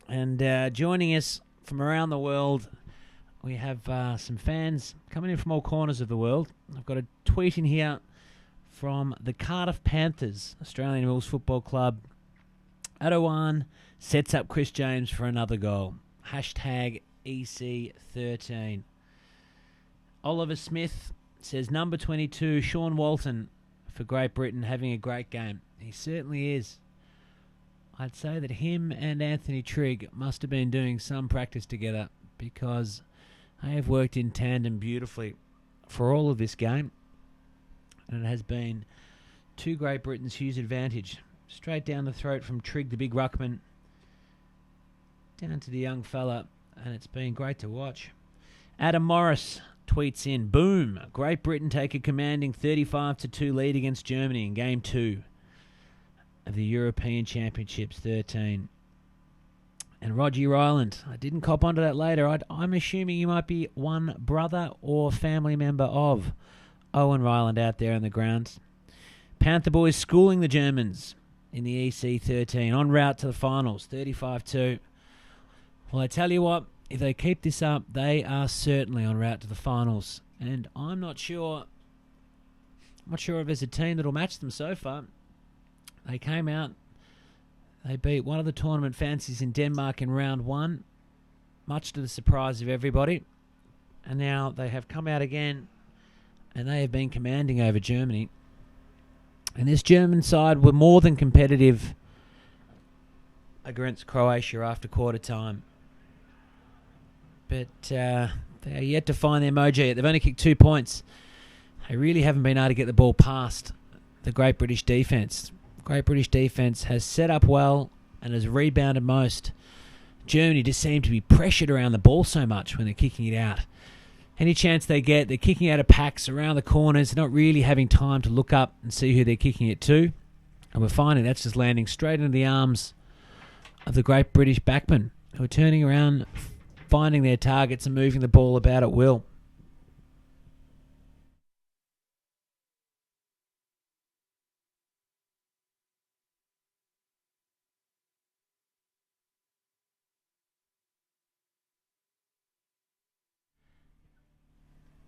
And joining us from around the world, we have some fans coming in from all corners of the world. I've got a tweet in here from the Cardiff Panthers, Australian Rules Football Club. Adowan sets up Chris James for another goal. Hashtag EC13. Oliver Smith says, number 22, Sean Walton, for Great Britain, having a great game. He certainly is. I'd say that him and Anthony Trigg must have been doing some practice together, because they have worked in tandem beautifully for all of this game. And it has been to Great Britain's huge advantage. Straight down the throat from Trigg, the big ruckman, down to the young fella, and it's been great to watch. Adam Morris tweets in, boom, Great Britain take a commanding 35-2 lead against Germany in Game 2 of the European Championships 13. And Roger Ryland, I didn't cop onto that later. I'm assuming you might be one brother or family member of Owen Ryland out there on the grounds. Panther boys schooling the Germans in the EC13, en route to the finals, 35-2. Well, I tell you what, if they keep this up, they are certainly en route to the finals. And I'm not sure if there's a team that'll match them so far. They came out, they beat one of the tournament fancies in Denmark in round 1, much to the surprise of everybody. And now they have come out again, and they have been commanding over Germany. And this German side were more than competitive against Croatia after quarter time. But they are yet to find their mojo yet. They've only kicked 2 points. They really haven't been able to get the ball past the Great British defence. Great British defence has set up well and has rebounded most. Germany just seem to be pressured around the ball so much when they're kicking it out. Any chance they get, they're kicking out of packs around the corners. They're not really having time to look up and see who they're kicking it to. And we're finding that's just landing straight into the arms of the Great British backmen, who are turning around, finding their targets and moving the ball about at will.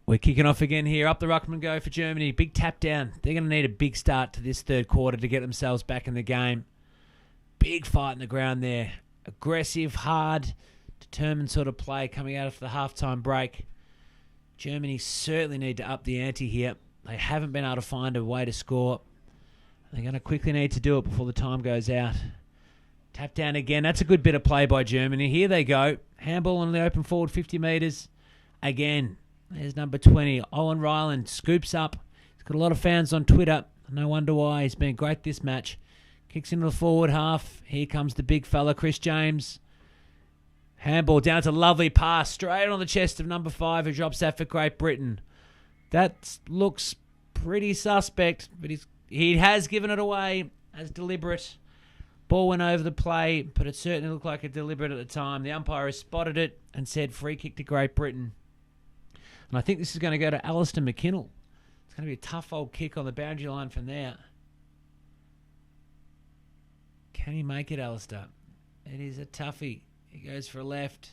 We're kicking off again here. Up the ruckman go for Germany. Big tap down. They're going to need a big start to this third quarter to get themselves back in the game. Big fight in the ground there. Aggressive, hard, determined sort of play coming out of the halftime break. Germany certainly need to up the ante here. They haven't been able to find a way to score. They're going to quickly need to do it before the time goes out. Tap down again. That's a good bit of play by Germany. Here they go. Handball on the open forward 50 metres. Again. There's number 20, Owen Ryland, scoops up. He's got a lot of fans on Twitter. No wonder why. He's been great this match. Kicks into the forward half. Here comes the big fella, Chris James. Handball down to lovely pass. Straight on the chest of number 5, who drops that for Great Britain. That looks pretty suspect, but he has given it away as deliberate. Ball went over the play, but it certainly looked like a deliberate at the time. The umpire has spotted it and said free kick to Great Britain. And I think this is going to go to Alistair McKinnell. It's going to be a tough old kick on the boundary line from there. Can he make it, Alistair? It is a toughie. He goes for a left.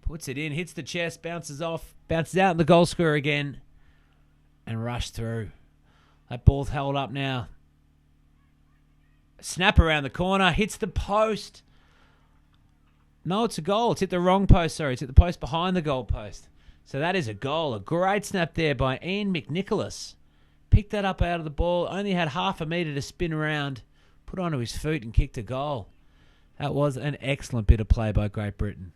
Puts it in. Hits the chest. Bounces off. Bounces out in the goal square again. And rushed through. That ball's held up now. Snap around the corner. Hits the post. No, it's a goal. It's hit the wrong post. Sorry, it's hit the post behind the goal post. So that is a goal. A great snap there by Ian McNicholas. Picked that up out of the ball. Only had half a metre to spin around. Put onto his feet and kicked a goal. That was an excellent bit of play by Great Britain.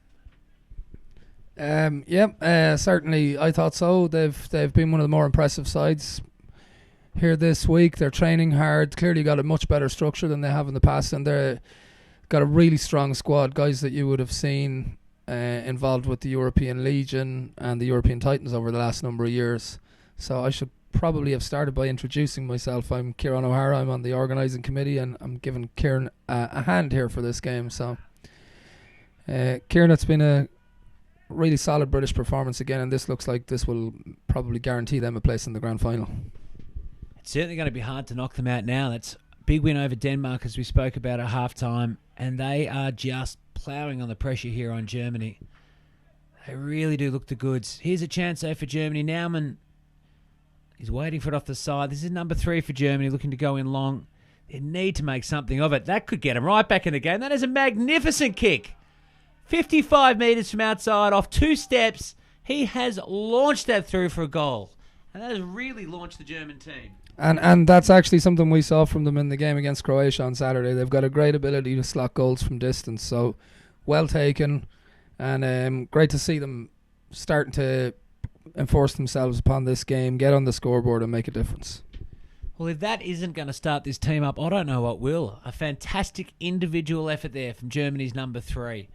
Certainly I thought so. They've been one of the more impressive sides here this week. They're training hard. Clearly got a much better structure than they have in the past, and they've got a really strong squad. Guys that you would have seen involved with the European Legion and the European Titans over the last number of years. So I should probably have started by introducing myself. I'm Kieran O'Hara. I'm on the organising committee, and I'm giving Kieran a hand here for this game. So Kieran, it's been a really solid British performance again, and this looks like this will probably guarantee them a place in the grand final. It's certainly going to be hard to knock them out now. That's a big win over Denmark, as we spoke about at halftime, and they are just ploughing on the pressure here on Germany. They really do look the goods. Here's a chance, though, for Germany. Naumann is waiting for it off the side. This is number 3 for Germany, looking to go in long. They need to make something of it. That could get them right back in the game. That is a magnificent kick. 55 metres from outside, off 2 steps. He has launched that through for a goal. And that has really launched the German team. And that's actually something we saw from them in the game against Croatia on Saturday. They've got a great ability to slot goals from distance. So, well taken. And great to see them starting to enforce themselves upon this game, get on the scoreboard and make a difference. Well, if that isn't going to start this team up, I don't know what will. A fantastic individual effort there from Germany's number 3.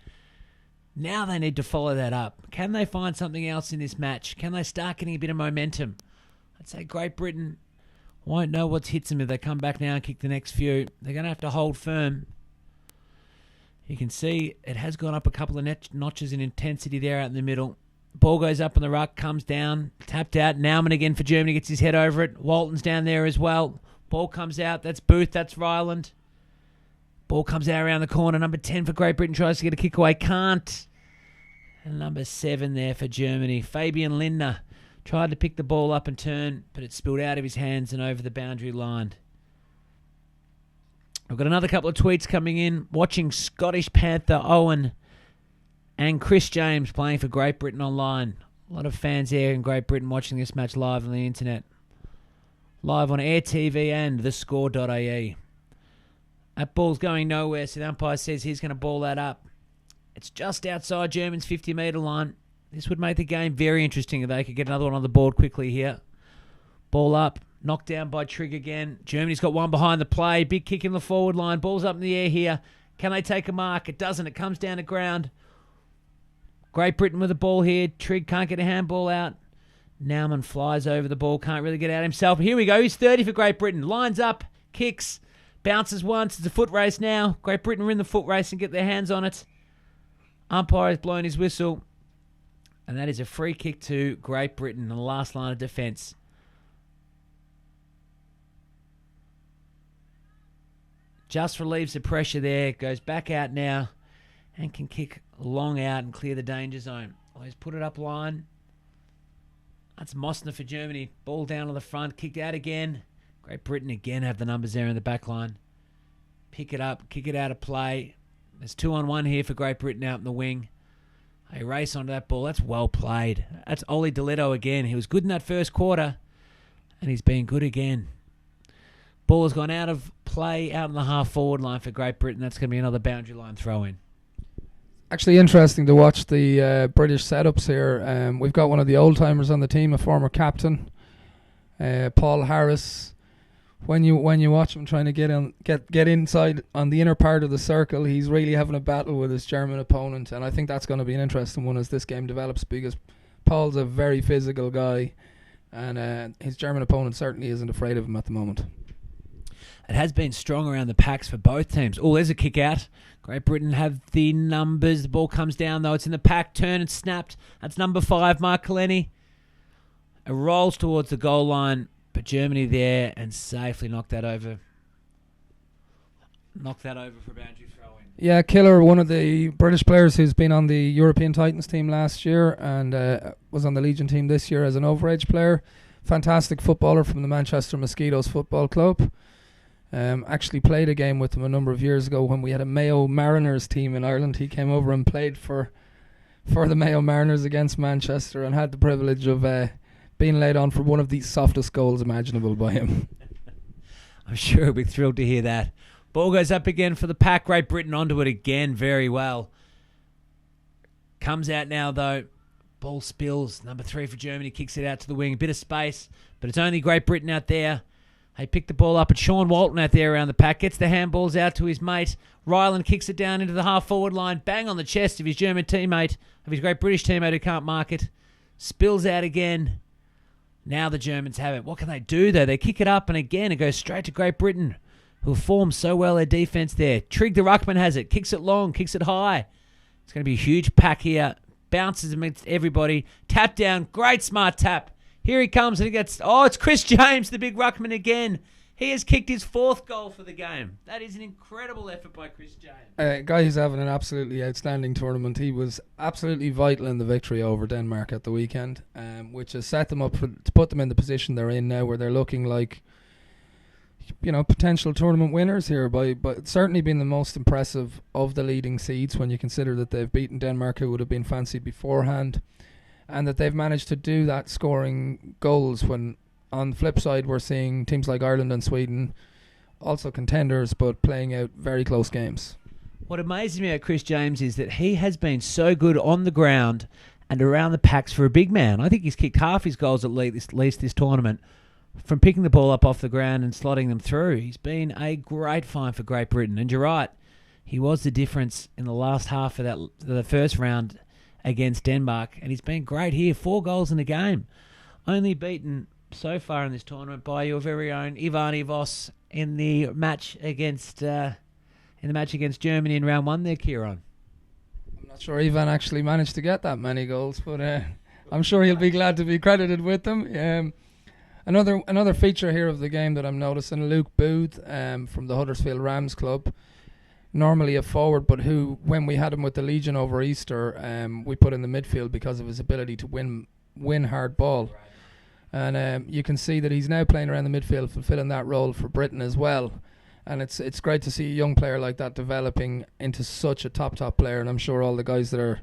Now they need to follow that up. Can they find something else in this match? Can they start getting a bit of momentum? I'd say Great Britain won't know what hits them if they come back now and kick the next few. They're going to have to hold firm. You can see it has gone up a couple of notches in intensity there out in the middle. Ball goes up on the ruck, comes down, tapped out. Naumann again for Germany, gets his head over it. Walton's down there as well. Ball comes out. That's Booth, that's Ryland. Ball comes out around the corner. Number 10 for Great Britain tries to get a kick away. Can't. And number 7 there for Germany. Fabian Lindner tried to pick the ball up and turn, but it spilled out of his hands and over the boundary line. We've got another couple of tweets coming in. Watching Scottish Panther Owen and Chris James playing for Great Britain online. A lot of fans there in Great Britain watching this match live on the internet. Live on Air TV and thescore.ie. That ball's going nowhere, so the umpire says he's going to ball that up. It's just outside Germany's 50-metre line. This would make the game very interesting if they could get another one on the board quickly here. Ball up, knocked down by Trigg again. Germany's got one behind the play. Big kick in the forward line. Ball's up in the air here. Can they take a mark? It doesn't. It comes down to ground. Great Britain with the ball here. Trigg can't get a handball out. Naumann flies over the ball. Can't really get out himself. Here we go. He's 30 for Great Britain. Lines up. Kicks. Bounces once. It's a foot race now. Great Britain are in the foot race and get their hands on it. Umpire has blown his whistle. And that is a free kick to Great Britain in the last line of defence. Just relieves the pressure there. Goes back out now. And can kick long out and clear the danger zone. Oh, he's put it up line. That's Mosner for Germany. Ball down on the front. Kicked out again. Great Britain again have the numbers there in the back line. Pick it up. Kick it out of play. There's 2-on-1 here for Great Britain out in the wing. They race onto that ball. That's well played. That's Oli Deletto again. He was good in that first quarter. And he's been good again. Ball has gone out of play out in the half-forward line for Great Britain. That's going to be another boundary line throw-in. Actually interesting to watch the British setups here. We've got one of the old-timers on the team, a former captain, Paul Harris. When you watch him trying to get inside on the inner part of the circle, he's really having a battle with his German opponent, and I think that's going to be an interesting one as this game develops, because Paul's a very physical guy, and his German opponent certainly isn't afraid of him at the moment. It has been strong around the packs for both teams. Oh, there's a kick out. Great Britain have the numbers. The ball comes down, though. It's in the pack. Turn and snapped. That's number 5, Mark Kaleni. It rolls towards the goal line, but Germany there and safely knocked that over. Knocked that over for a boundary throw-in. Yeah, Killer, one of the British players who's been on the European Titans team last year and was on the Legion team this year as an overage player. Fantastic footballer from the Manchester Mosquitoes Football Club. Actually played a game with him a number of years ago when we had a Mayo Mariners team in Ireland. He came over and played for the Mayo Mariners against Manchester and had the privilege of being laid on for one of the softest goals imaginable by him. I'm sure he'll be thrilled to hear that. Ball goes up again for the pack. Great Britain onto it again very well. Comes out now though. Ball spills. Number 3 for Germany kicks it out to the wing. A bit of space, but it's only Great Britain out there. They pick the ball up at Sean Walton out there around the pack. Gets the handballs out to his mate. Ryland kicks it down into the half-forward line. Bang on the chest of his German teammate, of his Great British teammate who can't mark it. Spills out again. Now the Germans have it. What can they do, though? They kick it up, and again it goes straight to Great Britain, who have formed so well their defence there. Trigg the ruckman has it. Kicks it long. Kicks it high. It's going to be a huge pack here. Bounces amidst everybody. Tap down. Great smart tap. Here he comes, and he gets... Oh, it's Chris James, the big ruckman again. He has kicked his 4th goal for the game. That is an incredible effort by Chris James. Guy who's having an absolutely outstanding tournament. He was absolutely vital in the victory over Denmark at the weekend, which has set them up to put them in the position they're in now, where they're looking like, potential tournament winners here. But certainly been the most impressive of the leading seeds when you consider that they've beaten Denmark, who would have been fancied beforehand, and that they've managed to do that, scoring goals when... On the flip side, we're seeing teams like Ireland and Sweden, also contenders, but playing out very close games. What amazes me about Chris James is that he has been so good on the ground and around the packs for a big man. I think he's kicked half his goals at least this tournament from picking the ball up off the ground and slotting them through. He's been a great find for Great Britain. And you're right, he was the difference in the last half of the first round against Denmark. And he's been great here. 4 goals in the game. Only beaten... so far in this tournament by your very own Ivan Ivos in the match against Germany in round 1 there, Kieran. I'm not sure Ivan actually managed to get that many goals, but I'm sure he'll be glad to be credited with them. Another feature here of the game that I'm noticing, Luke Booth from the Huddersfield Rams club, normally a forward, but who, when we had him with the Legion over Easter, we put in the midfield because of his ability to win hard ball. And you can see that he's now playing around the midfield, fulfilling that role for Britain as well. And it's great to see a young player like that developing into such a top player. And I'm sure all the guys that are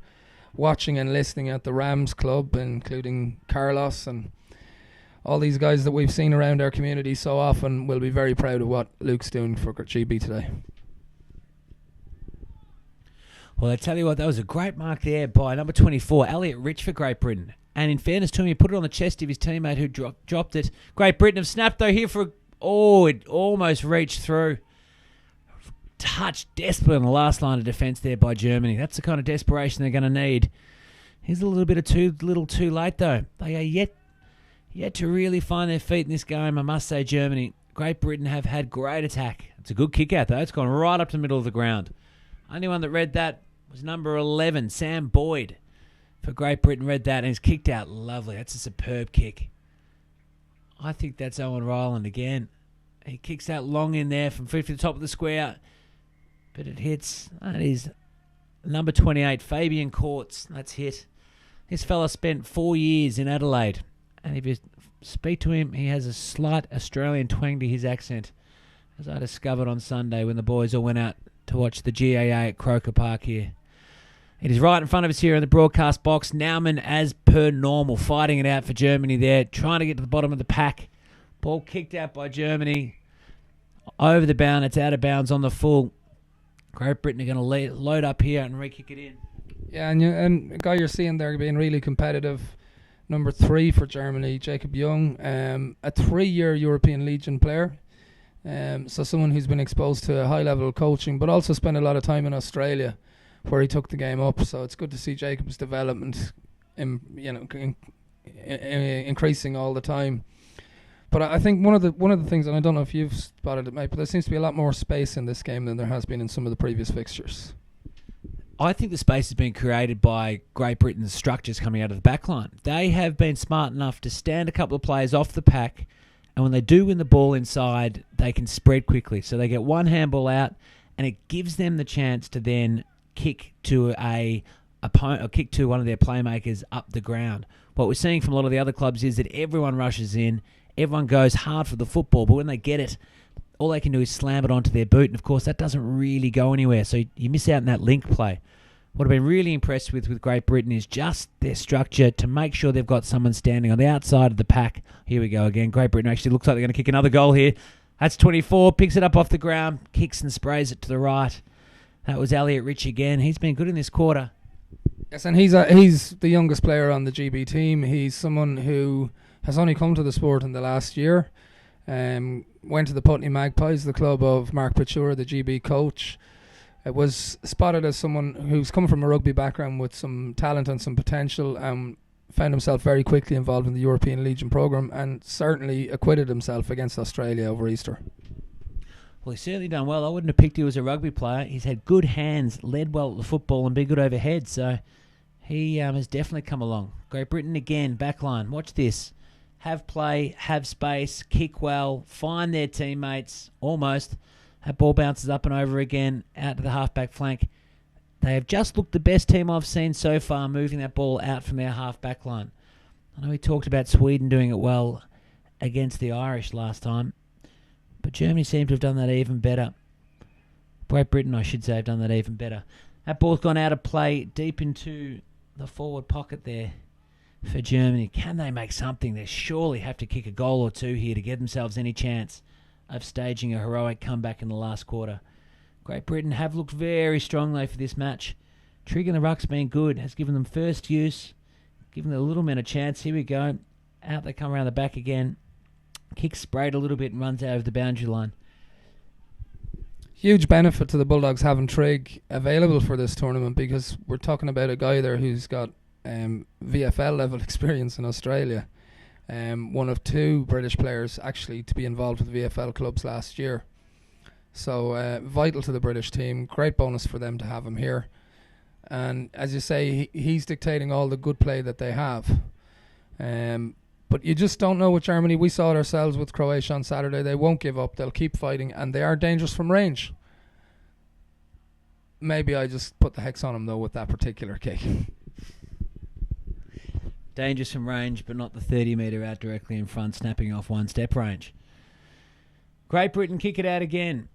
watching and listening at the Rams club, including Carlos and all these guys that we've seen around our community so often, will be very proud of what Luke's doing for GB today. Well, I tell you what, that was a great mark there by number 24, Elliot Rich for Great Britain. And in fairness to him, he put it on the chest of his teammate who dropped it. Great Britain have snapped, though, here for... Oh, it almost reached through. Touched desperately on the last line of defence there by Germany. That's the kind of desperation they're going to need. Here's a little bit of too late, though. They are yet to really find their feet in this game, I must say, Germany. Great Britain have had great attack. It's a good kick out, though. It's gone right up to the middle of the ground. Only one that read that was number 11, Sam Boyd. For Great Britain, read that and he's kicked out. Lovely. That's a superb kick. I think that's Owen Ryland again. He kicks that long in there from 50 to the top of the square. But it hits. That is number 28, Fabian Courts. That's hit. This fella spent 4 years in Adelaide. And if you speak to him, he has a slight Australian twang to his accent. As I discovered on Sunday when the boys all went out to watch the GAA at Croker Park here. It is right in front of us here in the broadcast box. Naumann, as per normal, fighting it out for Germany there, trying to get to the bottom of the pack. Ball kicked out by Germany. Over the bound. It's out of bounds on the full. Great Britain are going to load up here and re-kick it in. Yeah, and the guy you're seeing there being really competitive, number 3 for Germany, Jacob Young, a 3-year European Legion player. So someone who's been exposed to high-level coaching, but also spent a lot of time in Australia, where he took the game up. So it's good to see Jacob's development, increasing all the time. But I think one of the things, and I don't know if you've spotted it, mate, but there seems to be a lot more space in this game than there has been in some of the previous fixtures. I think the space has been created by Great Britain's structures coming out of the back line. They have been smart enough to stand a couple of players off the pack, and when they do win the ball inside, they can spread quickly. So they get one handball out, and it gives them the chance to then kick to kick to one of their playmakers up the ground. What we're seeing from a lot of the other clubs is that everyone rushes in, everyone goes hard for the football, but when they get it, all they can do is slam it onto their boot, and of course that doesn't really go anywhere, so you miss out on that link play. What I've been really impressed with Great Britain is just their structure to make sure they've got someone standing on the outside of the pack. Here we go again. Great Britain actually looks like they're going to kick another goal here. That's 24, picks it up off the ground, kicks and sprays it to the right. That was Elliot Rich again. He's been good in this quarter. Yes, and he's the youngest player on the GB team. He's someone who has only come to the sport in the last year. Went to the Putney Magpies, the club of Mark Patura, the GB coach. It was spotted as someone who's come from a rugby background with some talent and some potential, and found himself very quickly involved in the European Legion programme, and certainly acquitted himself against Australia over Easter. Well, he's certainly done well. I wouldn't have picked him as a rugby player. He's had good hands, led well at the football, and been good overhead. So he has definitely come along. Great Britain again, back line. Watch this. have play, have space, kick well, find their teammates, almost. That ball bounces up and over again, out to the halfback flank. They have just looked the best team I've seen so far, moving that ball out from their halfback line. I know we talked about Sweden doing it well against the Irish last time, but Germany seemed to have done that even better. Great Britain, I should say, have done that even better. That ball's gone out of play deep into the forward pocket there for Germany. Can they make something? They surely have to kick a goal or two here to give themselves any chance of staging a heroic comeback in the last quarter. Great Britain have looked very strong, though, for this match. Triggering the ruck's been good, has given them first use, given the little men a chance. Here we go. Out they come around the back again. Kick sprayed a little bit and runs out of the boundary line. Huge benefit to the Bulldogs having Trigg available for this tournament, because we're talking about a guy there who's got VFL level experience in Australia. One of two British players actually to be involved with VFL clubs last year. So vital to the British team. Great bonus for them to have him here. And as you say, he's dictating all the good play that they have. But you just don't know with Germany. We saw it ourselves with Croatia on Saturday. They won't give up. They'll keep fighting, and they are dangerous from range. Maybe I just put the hex on them, though, with that particular kick. Dangerous from range, but not the 30-metre out directly in front, snapping off one-step range. Great Britain kick it out again.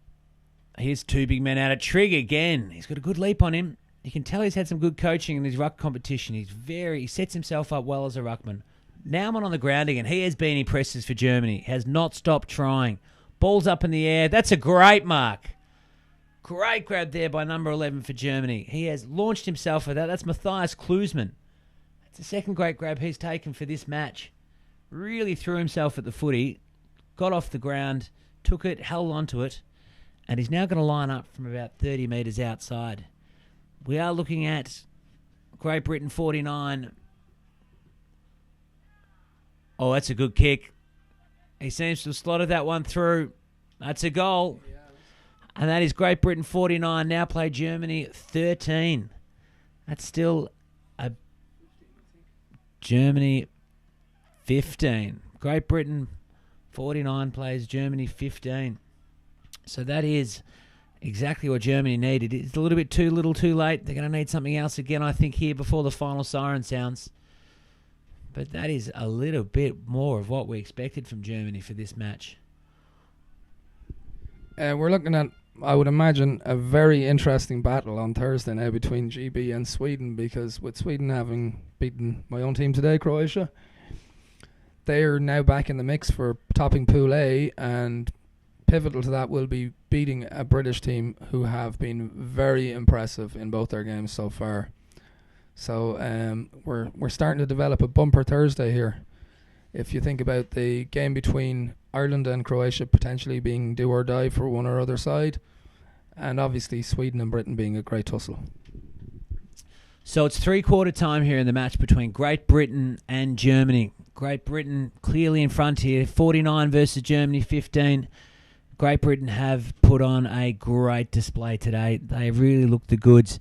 Here's two big men out of Trigg again. He's got a good leap on him. You can tell he's had some good coaching in his ruck competition. He sets himself up well as a ruckman. Naumann on the ground again. He has been impressive for Germany. Has not stopped trying. Ball's up in the air. That's a great mark. Great grab there by number 11 for Germany. He has launched himself for that. That's Matthias Klusman. That's the second great grab he's taken for this match. Really threw himself at the footy. Got off the ground. Took it. Held onto it. And he's now going to line up from about 30 metres outside. We are looking at Great Britain 49. Oh, that's a good kick. He seems to have slotted that one through. That's a goal. And that is Great Britain 49. Now play Germany 13. That's still a Germany 15. Great Britain 49 plays Germany 15. So that is exactly what Germany needed. It's a little bit too little too late. They're going to need something else again, I think, here before the final siren sounds. But that is a little bit more of what we expected from Germany for this match. We're looking at, I would imagine, a very interesting battle on Thursday now between GB and Sweden, because with Sweden having beaten my own team today, Croatia, they are now back in the mix for topping Pool A, and pivotal to that will be beating a British team who have been very impressive in both their games so far. So we're starting to develop a bumper Thursday here. If you think about the game between Ireland and Croatia potentially being do or die for one or other side, and obviously Sweden and Britain being a great tussle. So it's three-quarter time here in the match between Great Britain and Germany. Great Britain clearly in front here, 49 versus Germany 15. Great Britain have put on a great display today. They really looked the goods.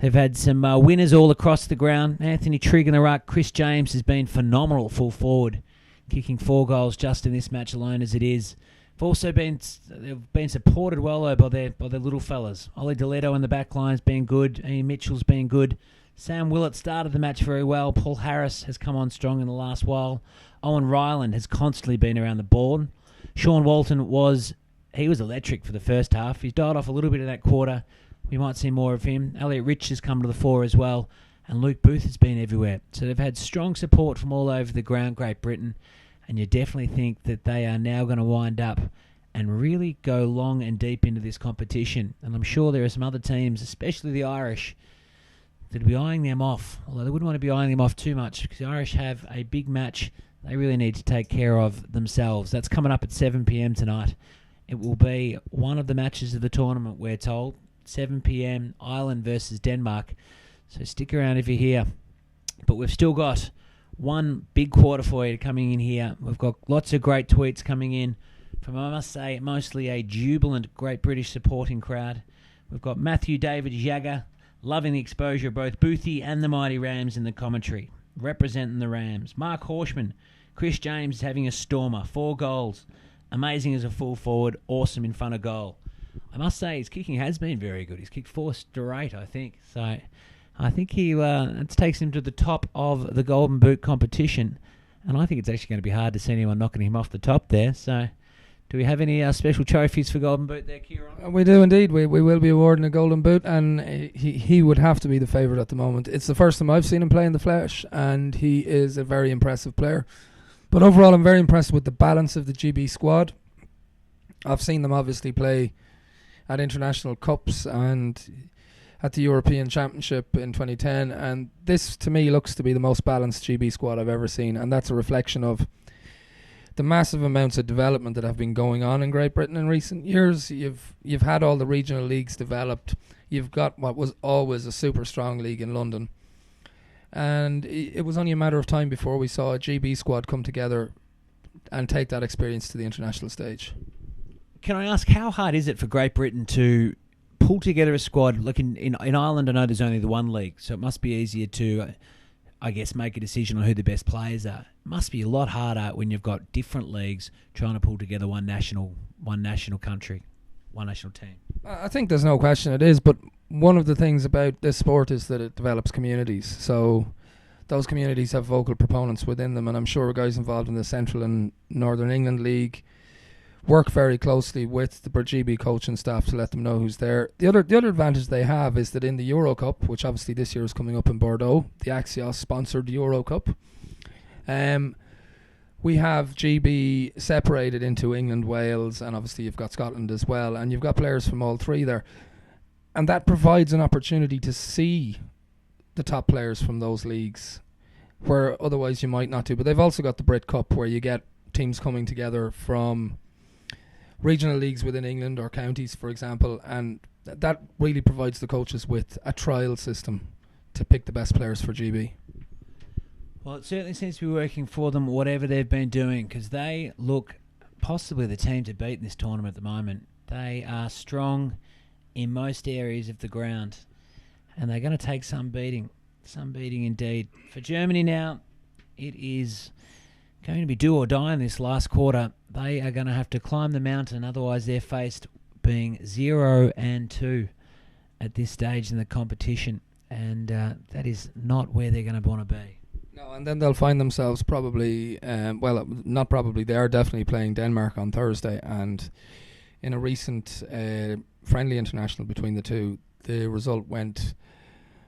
They've had some winners all across the ground. Anthony Trigg in the ruck. Chris James has been phenomenal full forward, kicking 4 goals just in this match alone as it is. They've been supported well though by their little fellas. Ollie Deletto in the back line's been good. Ian Mitchell's been good. Sam Willett started the match very well. Paul Harris has come on strong in the last while. Owen Ryland has constantly been around the ball. Sean Walton was electric for the first half. He's died off a little bit in that quarter. We might see more of him. Elliot Rich has come to the fore as well. And Luke Booth has been everywhere. So they've had strong support from all over the ground, Great Britain. And you definitely think that they are now going to wind up and really go long and deep into this competition. And I'm sure there are some other teams, especially the Irish, that will be eyeing them off. Although they wouldn't want to be eyeing them off too much, because the Irish have a big match they really need to take care of themselves. That's coming up at 7 p.m. tonight. It will be one of the matches of the tournament, we're told. 7 p.m, Ireland versus Denmark. So stick around if you're here. But we've still got one big quarter for you coming in here. We've got lots of great tweets coming in from, I must say, mostly a jubilant Great British supporting crowd. We've got Matthew David Jagger loving the exposure of both Boothie and the Mighty Rams in the commentary, representing the Rams. Mark Horshman Chris James is having a stormer, 4 goals. Amazing as a full forward, awesome in front of goal. I must say his kicking has been very good. He's kicked 4 straight, I think. So I think it takes him to the top of the Golden Boot competition. And I think it's actually going to be hard to see anyone knocking him off the top there. So do we have any special trophies for Golden Boot there, Kieran? We do indeed. We will be awarding a Golden Boot, and he would have to be the favourite at the moment. It's the first time I've seen him play in the flesh, and he is a very impressive player. But overall, I'm very impressed with the balance of the GB squad. I've seen them obviously play at international cups and at the European Championship in 2010, and this to me looks to be the most balanced GB squad I've ever seen, and that's a reflection of the massive amounts of development that have been going on in Great Britain in recent years. You've had all the regional leagues developed. You've got what was always a super strong league in London. And it was only a matter of time before we saw a GB squad come together and take that experience to the international stage. Can I ask, how hard is it for Great Britain to pull together a squad? Look, in Ireland, I know there's only the one league, so it must be easier to, I guess, make a decision on who the best players are. It must be a lot harder when you've got different leagues trying to pull together one national country, one national team. I think there's no question it is, but one of the things about this sport is that it develops communities. So those communities have vocal proponents within them, and I'm sure guys involved in the Central and Northern England League work very closely with the GB coaching staff to let them know who's there. The other advantage they have is that in the Euro Cup, which obviously this year is coming up in Bordeaux, the Axios sponsored Euro Cup, we have GB separated into England, Wales, and obviously you've got Scotland as well, and you've got players from all three there. And that provides an opportunity to see the top players from those leagues, where otherwise you might not do. But they've also got the Brit Cup, where you get teams coming together from regional leagues within England or counties, for example, and that really provides the coaches with a trial system to pick the best players for GB. Well, it certainly seems to be working for them, whatever they've been doing, because they look possibly the team to beat in this tournament at the moment. They are strong in most areas of the ground, and they're going to take some beating indeed. For Germany now, it is going to be do or die in this last quarter. They are going to have to climb the mountain, otherwise they're faced being 0-2 at this stage in the competition, and that is not where they're going to want to be. No, and then they'll find themselves probably, not probably, they are definitely playing Denmark on Thursday, and in a recent friendly international between the two, the result went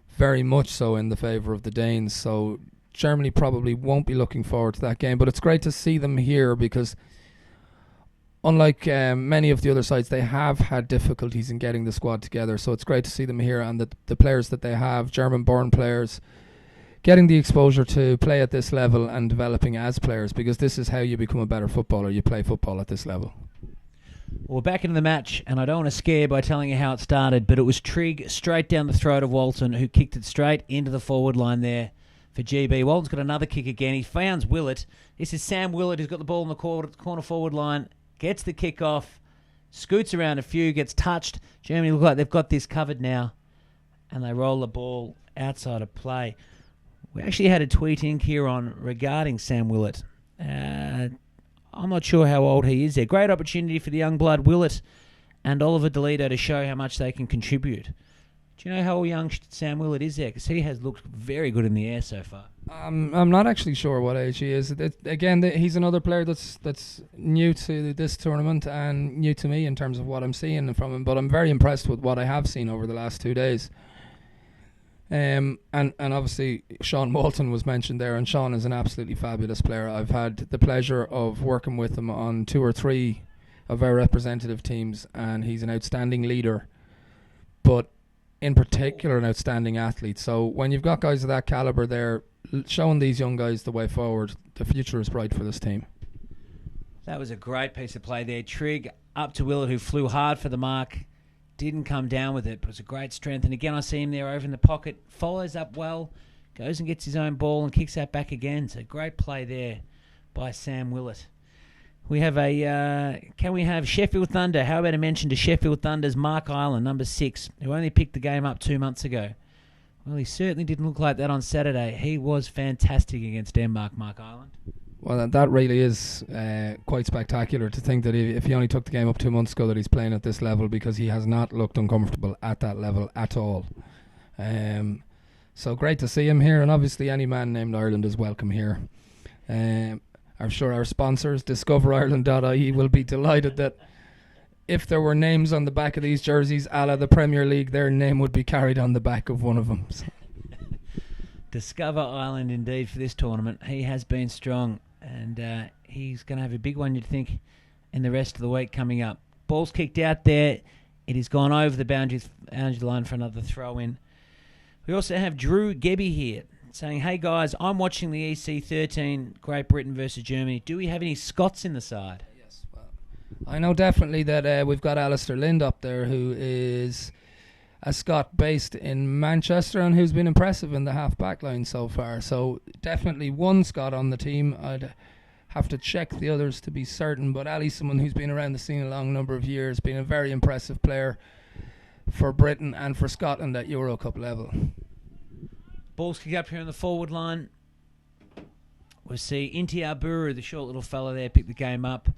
very much so in the favour of the Danes, so Germany probably won't be looking forward to that game, but it's great to see them here because unlike many of the other sides, they have had difficulties in getting the squad together, so it's great to see them here, and the players that they have, German-born players, getting the exposure to play at this level and developing as players, because this is how you become a better footballer. You play football at this level. Well, we're back into the match, and I don't want to scare by telling you how it started, but it was Trigg straight down the throat of Walton, who kicked it straight into the forward line there for GB. Walton's got another kick again. He founds Willett. This is Sam Willett, who's got the ball in the corner forward line, gets the kick off, scoots around a few, gets touched. Germany look like they've got this covered now, and they roll the ball outside of play. We actually had a tweet in here on regarding Sam Willett. I'm not sure how old he is there. Great opportunity for the young blood Willett and Oliver DeLito to show how much they can contribute. Do you know how young Sam Willett is there? Because he has looked very good in the air so far. I'm not actually sure what age he is. He's another player that's new to this tournament and new to me in terms of what I'm seeing from him. But I'm very impressed with what I have seen over the last 2 days. And obviously Sean Walton was mentioned there, and Sean is an absolutely fabulous player. I've had the pleasure of working with him on 2 or 3 of our representative teams, and he's an outstanding leader, but in particular an outstanding athlete. So when you've got guys of that calibre there showing these young guys the way forward, the future is bright for this team. That was a great piece of play there. Trigg up to Willett, who flew hard for the mark. Didn't come down with it, but it was a great strength. And again, I see him there over in the pocket. Follows up well, goes and gets his own ball and kicks that back again. So great play there by Sam Willett. We have can we have Sheffield Thunder? How about a mention to Sheffield Thunder's Mark Island, number 6, who only picked the game up 2 months ago. Well, he certainly didn't look like that on Saturday. He was fantastic against Denmark, Mark Island. Well, that really is quite spectacular to think that if he only took the game up 2 months ago that he's playing at this level, because he has not looked uncomfortable at that level at all. So great to see him here, and obviously any man named Ireland is welcome here. I'm sure our sponsors, discoverireland.ie, will be delighted that if there were names on the back of these jerseys, a la the Premier League, their name would be carried on the back of one of them. So. Discover Ireland indeed for this tournament. He has been strong, and he's going to have a big one, you'd think, in the rest of the week coming up. Ball's kicked out there. It has gone over the boundary line for another throw-in. We also have Drew Gebby here saying, hey guys, I'm watching the EC13 Great Britain versus Germany. Do we have any Scots in the side? Yes, well, I know definitely that we've got Alistair Lind up there, who is a Scot based in Manchester and who's been impressive in the half-back line so far. So definitely one Scot on the team. I'd have to check the others to be certain, but Ali's someone who's been around the scene a long number of years, been a very impressive player for Britain and for Scotland at Euro Cup level. Ball's kicked up here on the forward line. We'll see Inti Aburu, the short little fella there, pick the game up.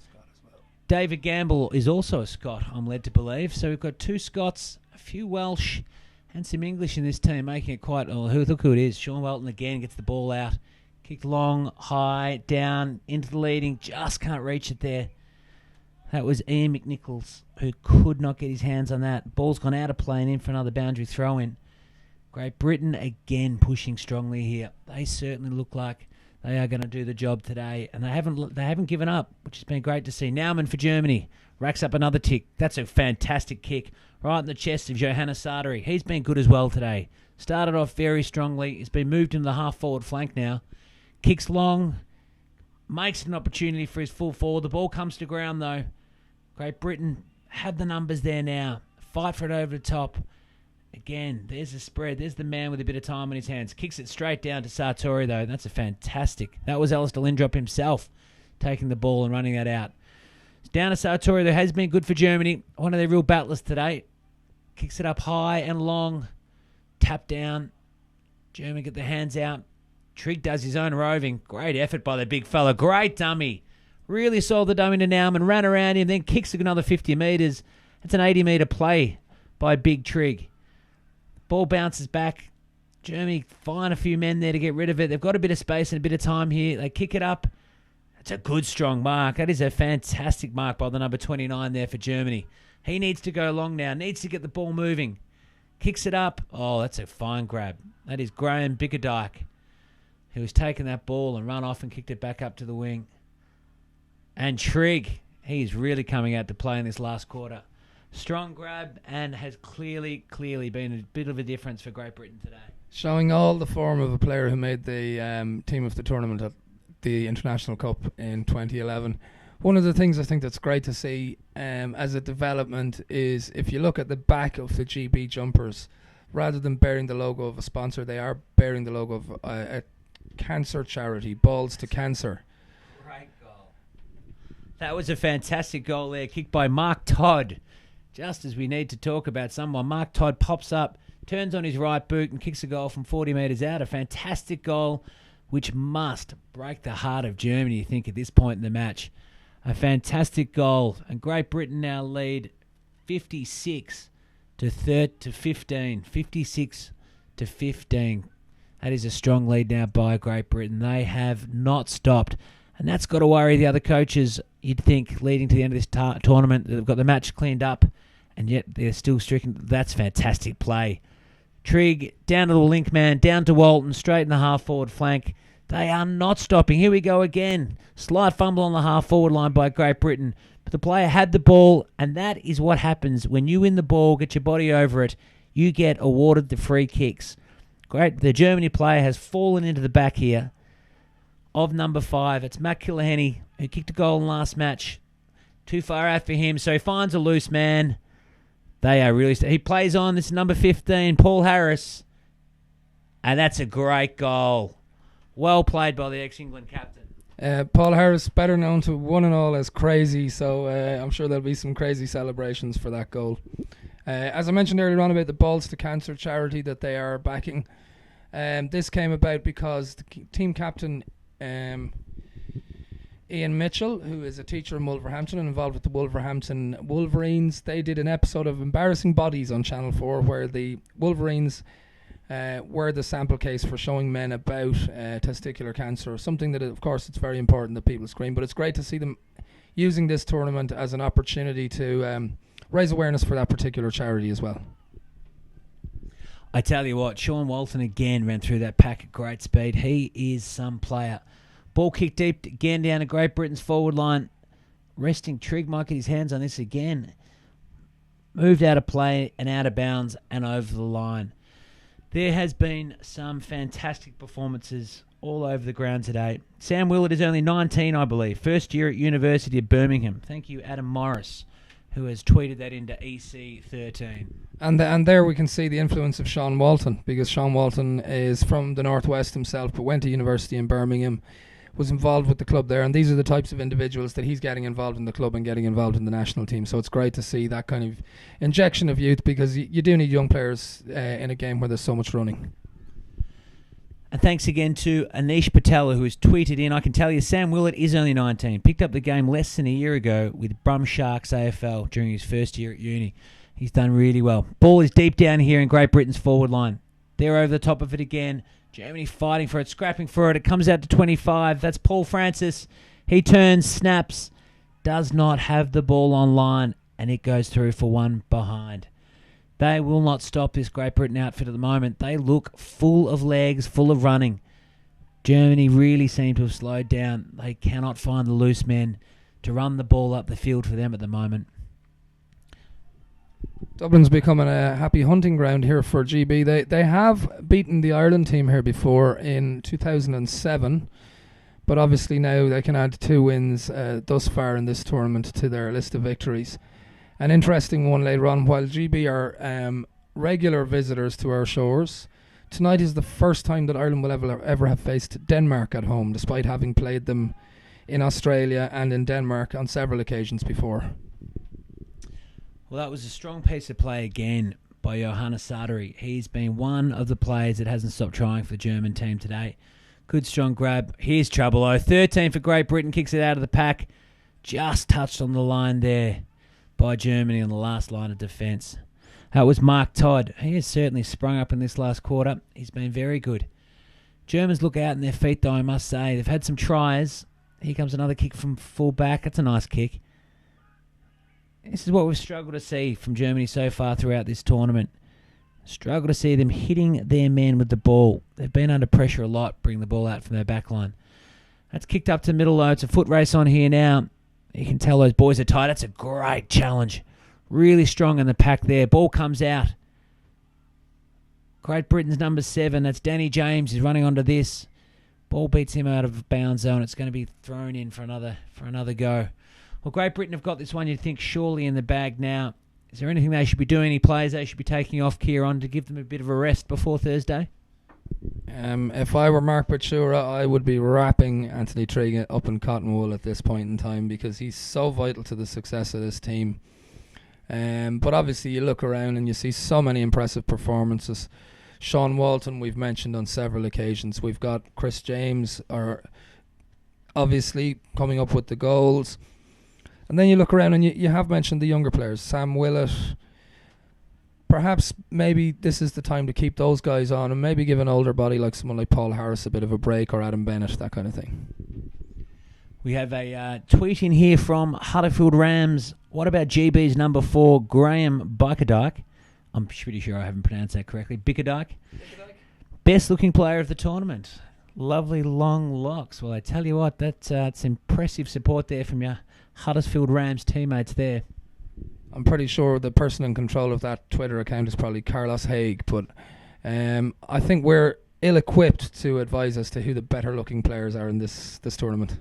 David Gamble is also a Scot, I'm led to believe. So we've got 2 Scots, a few Welsh, and some English in this team, making it quite... Oh, look who it is. Sean Welton again gets the ball out. Kicked long, high, down, into the leading. Just can't reach it there. That was Ian McNichols, who could not get his hands on that. Ball's gone out of play and in for another boundary throw-in. Great Britain again pushing strongly here. They certainly look like they are going to do the job today, and they haven't given up, which has been great to see. Naumann for Germany racks up another tick. That's a fantastic kick right in the chest of Johannes Sartori. He's been good as well today. Started off very strongly. He's been moved into the half-forward flank now. Kicks long, makes it an opportunity for his full forward. The ball comes to ground though. Great Britain have the numbers there now. Fight for it over the top. Again, there's the spread. There's the man with a bit of time on his hands. Kicks it straight down to Sartori, though. That's a fantastic... That was Alistair Lindrop himself taking the ball and running that out. It's down to Sartori, though. Has been good for Germany. One of their real battlers today. Kicks it up high and long. Tap down. Germany get their hands out. Trigg does his own roving. Great effort by the big fella. Great dummy. Really sold the dummy to Naumann. Ran around him, then kicks another 50 metres. It's an 80-metre play by Big Trigg. Ball bounces back. Germany find a few men there to get rid of it. They've got a bit of space and a bit of time here. They kick it up. It's a good, strong mark. That is a fantastic mark by the number 29 there for Germany. He needs to go long now. Needs to get the ball moving. Kicks it up. Oh, that's a fine grab. That is Graham Bickerdike, who has taken that ball and run off and kicked it back up to the wing. And Trigg, he's really coming out to play in this last quarter. Strong grab and has clearly been a bit of a difference for Great Britain today. Showing all the form of a player who made the team of the tournament at the International Cup in 2011. One of the things I think that's great to see as a development is if you look at the back of the GB jumpers, rather than bearing the logo of a sponsor, they are bearing the logo of a cancer charity, Balls to Cancer. Great goal. That was a fantastic goal there, kicked by Mark Todd. Just as we need to talk about someone, Mark Todd pops up, turns on his right boot and kicks a goal from 40 metres out. A fantastic goal, which must break the heart of Germany, you think, at this point in the match. A fantastic goal. And Great Britain now lead 56 to 15. 56 to 15. That is a strong lead now by Great Britain. They have not stopped. And that's got to worry the other coaches, you'd think, leading to the end of this tournament. They've got the match cleaned up, and yet they're still stricken. That's fantastic play. Trigg, down to the link man, down to Walton, straight in the half-forward flank. They are not stopping. Here we go again. Slight fumble on the half-forward line by Great Britain. But the player had the ball, and that is what happens when you win the ball, get your body over it, you get awarded the free kicks. Great. The Germany player has fallen into the back here of number 5. It's Matt Kilhenny, who kicked a goal in the last match. Too far out for him, so he finds a loose man. They are really... He plays on. This is number 15, Paul Harris. And that's a great goal. Well played by the ex-England captain. Paul Harris, better known to one and all as Crazy, so I'm sure there'll be some crazy celebrations for that goal. As I mentioned earlier on about the Balls to Cancer charity that they are backing, this came about because the team captain Ian Mitchell, who is a teacher in Wolverhampton and involved with the Wolverhampton Wolverines. They did an episode of Embarrassing Bodies on Channel 4 where the Wolverines were the sample case for showing men about testicular cancer, something that, of course, it's very important that people screen, but it's great to see them using this tournament as an opportunity to raise awareness for that particular charity as well. I tell you what, Sean Walton again ran through that pack at great speed. He is some player. Ball kicked deep again down to Great Britain's forward line. Resting Trigg might get his hands on this again. Moved out of play and out of bounds and over the line. There has been some fantastic performances all over the ground today. Sam Willett is only 19, I believe. First year at University of Birmingham. Thank you, Adam Morris, who has tweeted that into EC13. And there we can see the influence of Sean Walton, because Sean Walton is from the Northwest himself, but went to university in Birmingham, was involved with the club there, and these are the types of individuals that he's getting involved in the club and getting involved in the national team. So it's great to see that kind of injection of youth, because you do need young players in a game where there's so much running. And thanks again to Anish Patella, who has tweeted in. I can tell you, Sam Willett is only 19. Picked up the game less than a year ago with Brum Sharks AFL during his first year at uni. He's done really well. Ball is deep down here in Great Britain's forward line. They're over the top of it again. Germany fighting for it, scrapping for it. It comes out to 25. That's Paul Francis. He turns, snaps, does not have the ball on line, and it goes through for one behind. They will not stop this Great Britain outfit at the moment. They look full of legs, full of running. Germany really seem to have slowed down. They cannot find the loose men to run the ball up the field for them at the moment. Dublin's becoming a happy hunting ground here for GB. They have beaten the Ireland team here before in 2007, but obviously now they can add 2 wins thus far in this tournament to their list of victories. An interesting one later on, while GB are regular visitors to our shores, tonight is the first time that Ireland will ever have faced Denmark at home, despite having played them in Australia and in Denmark on several occasions before. Well, that was a strong piece of play again by Johannes Sartori. He's been one of the players that hasn't stopped trying for the German team today. Good strong grab. Here's trouble though. 13 for Great Britain, kicks it out of the pack. Just touched on the line there by Germany on the last line of defence. That was Mark Todd. He has certainly sprung up in this last quarter. He's been very good. Germans look out in their feet though, I must say. They've had some tries. Here comes another kick from full back. That's a nice kick. This is what we've struggled to see from Germany so far throughout this tournament. Struggle to see them hitting their men with the ball. They've been under pressure a lot, bring the ball out from their back line. That's kicked up to middle though. It's a foot race on here now. You can tell those boys are tight. That's a great challenge. Really strong in the pack there. Ball comes out. Great Britain's number 7. That's Danny James. He's running onto this. Ball beats him out of bounds zone. It's going to be thrown in for another go. Well, Great Britain have got this one, you'd think, surely in the bag now. Is there anything they should be doing, any players they should be taking off Kieran to give them a bit of a rest before Thursday? If I were Mark Bachura, I would be wrapping Anthony Trigg up in cotton wool at this point in time, because he's so vital to the success of this team. But obviously you look around and you see so many impressive performances. Sean Walton we've mentioned on several occasions. We've got Chris James obviously coming up with the goals. And then you look around and you have mentioned the younger players, Sam Willett. Perhaps maybe this is the time to keep those guys on and maybe give an older body like someone like Paul Harris a bit of a break, or Adam Bennett, that kind of thing. We have a tweet in here from Huddersfield Rams. What about GB's number 4, Graham Bickerdike? I'm pretty sure I haven't pronounced that correctly. Bickerdike. Best looking player of the tournament. Lovely long locks. Well, I tell you what, that's impressive support there from your Huddersfield Rams teammates there. I'm pretty sure the person in control of that Twitter account is probably Carlos Haig, but I think we're ill-equipped to advise as to who the better-looking players are in this tournament.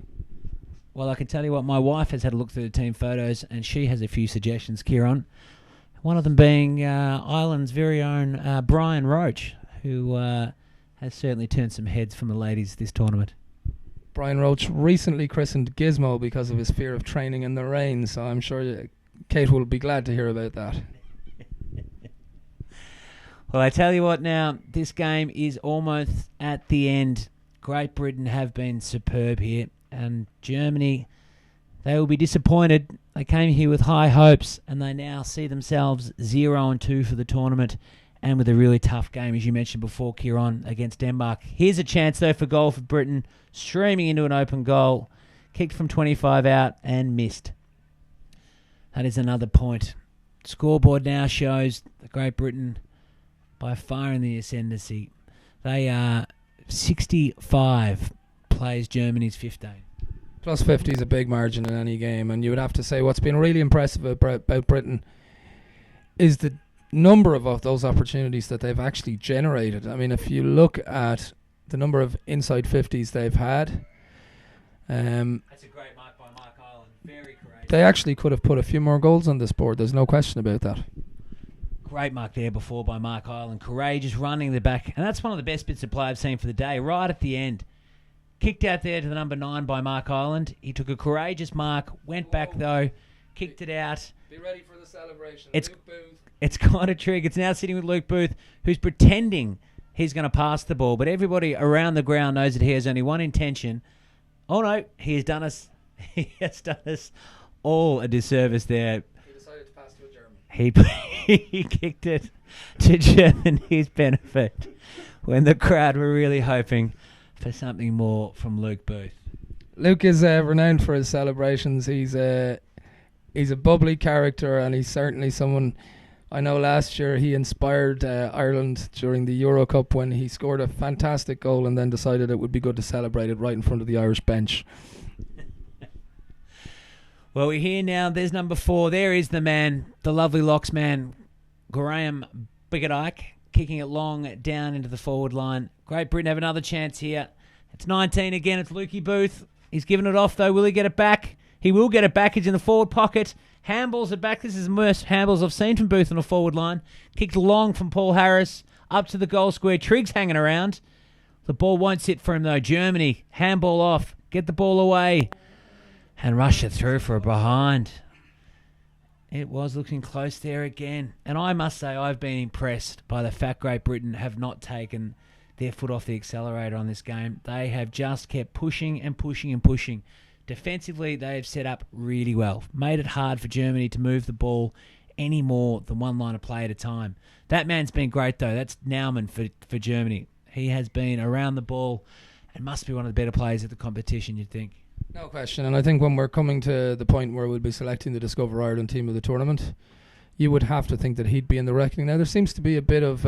Well, I can tell you what, my wife has had a look through the team photos, and she has a few suggestions, Kieran. One of them being Ireland's very own Brian Roach, who has certainly turned some heads from the ladies this tournament. Brian Roach recently christened Gizmo because of his fear of training in the rain, so I'm sure Kate will be glad to hear about that. Well, I tell you what now, this game is almost at the end. Great Britain have been superb here, And Germany, they will be disappointed. They came here with high hopes, and they now see themselves 0-2 for the tournament, and with a really tough game, as you mentioned before, Kieran, against Denmark. Here's a chance, though, for goal for Britain, streaming into an open goal, kicked from 25 out and missed. That is another point. Scoreboard now shows that Great Britain by far in the ascendancy. They are 65, plays Germany's 15. Plus 50 is a big margin in any game, and you would have to say what's been really impressive about Britain is the number of those opportunities that they've actually generated. I mean, if you look at the number of inside 50s they've had, that's a great mark by Mike Ireland. Very courageous. They actually could have put a few more goals on this board. There's no question about that. Great mark there before by Mark Ireland. Courageous, running the back. And that's one of the best bits of play I've seen for the day. Right at the end. Kicked out there to the number 9 by Mark Ireland. He took a courageous mark. Went back, though. Kicked it out. Be ready for the celebration. Luke Booth. It's got a trick. It's now sitting with Luke Booth, who's pretending he's going to pass the ball. But everybody around the ground knows that he has only one intention. Oh, no. He has done us all a disservice there. He decided to pass to a German. He kicked it to Germany's benefit when the crowd were really hoping for something more from Luke Booth. Luke is renowned for his celebrations. He's a bubbly character, and he's certainly someone. I know last year he inspired Ireland during the Euro Cup when he scored a fantastic goal and then decided it would be good to celebrate it right in front of the Irish bench. Well, we're here now. There's number 4. There is the man, the lovely locks man, Graham Bigadike, kicking it long down into the forward line. Great Britain have another chance here. It's 19 again. It's Lukey Booth. He's given it off, though. Will he get it back? He will get it back. He's in the forward pocket. Handballs it back. This is the most handballs I've seen from Booth on a forward line. Kicked long from Paul Harris up to the goal square. Triggs hanging around. The ball won't sit for him, though. Germany, handball off. Get the ball away. And rush it through for a behind. It was looking close there again. And I must say, I've been impressed by the fact Great Britain have not taken their foot off the accelerator on this game. They have just kept pushing and pushing and pushing. Defensively, they have set up really well. Made it hard for Germany to move the ball any more than one line of play at a time. That man's been great, though. That's Naumann for Germany. He has been around the ball and must be one of the better players at the competition, you'd think. No question, and I think when we're coming to the point where we'll be selecting the Discover Ireland team of the tournament, you would have to think that he'd be in the reckoning. Now, there seems to be a bit of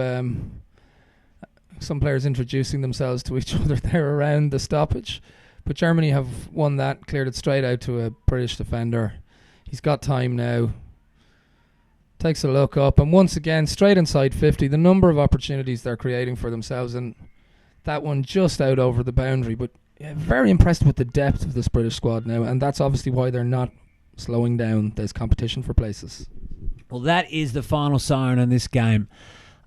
some players introducing themselves to each other there around the stoppage, but Germany have won that, cleared it straight out to a British defender. He's got time now. Takes a look up, and once again, straight inside 50, the number of opportunities they're creating for themselves, and that one just out over the boundary, but yeah, very impressed with the depth of this British squad now, and that's obviously why they're not slowing down. There's competition for places. Well, that is the final siren in this game.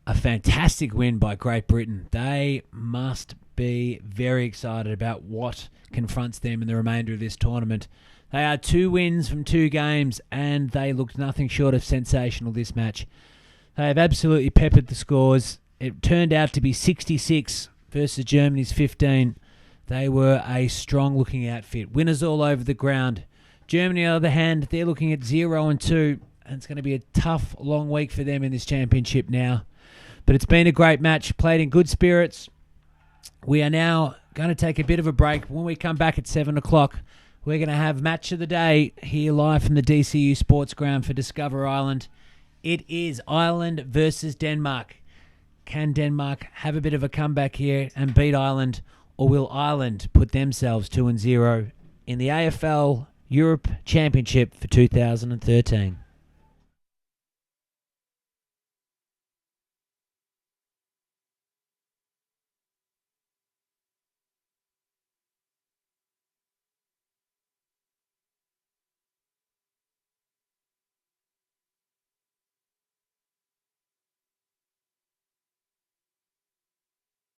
A fantastic win by Great Britain. They must be very excited about what confronts them in the remainder of this tournament. They are 2 wins from 2 games, and they looked nothing short of sensational this match. They have absolutely peppered the scores. It turned out to be 66 versus Germany's 15. They were a strong-looking outfit. Winners all over the ground. Germany, on the other hand, they're looking at 0-2, and it's going to be a tough, long week for them in this championship now. But it's been a great match, played in good spirits. We are now going to take a bit of a break. When we come back at 7 o'clock, we're going to have Match of the Day here live from the DCU Sports Ground for Discover Ireland. It is Ireland versus Denmark. Can Denmark have a bit of a comeback here and beat Ireland? Or will Ireland put themselves 2-0 in the AFL Europe Championship for 2013?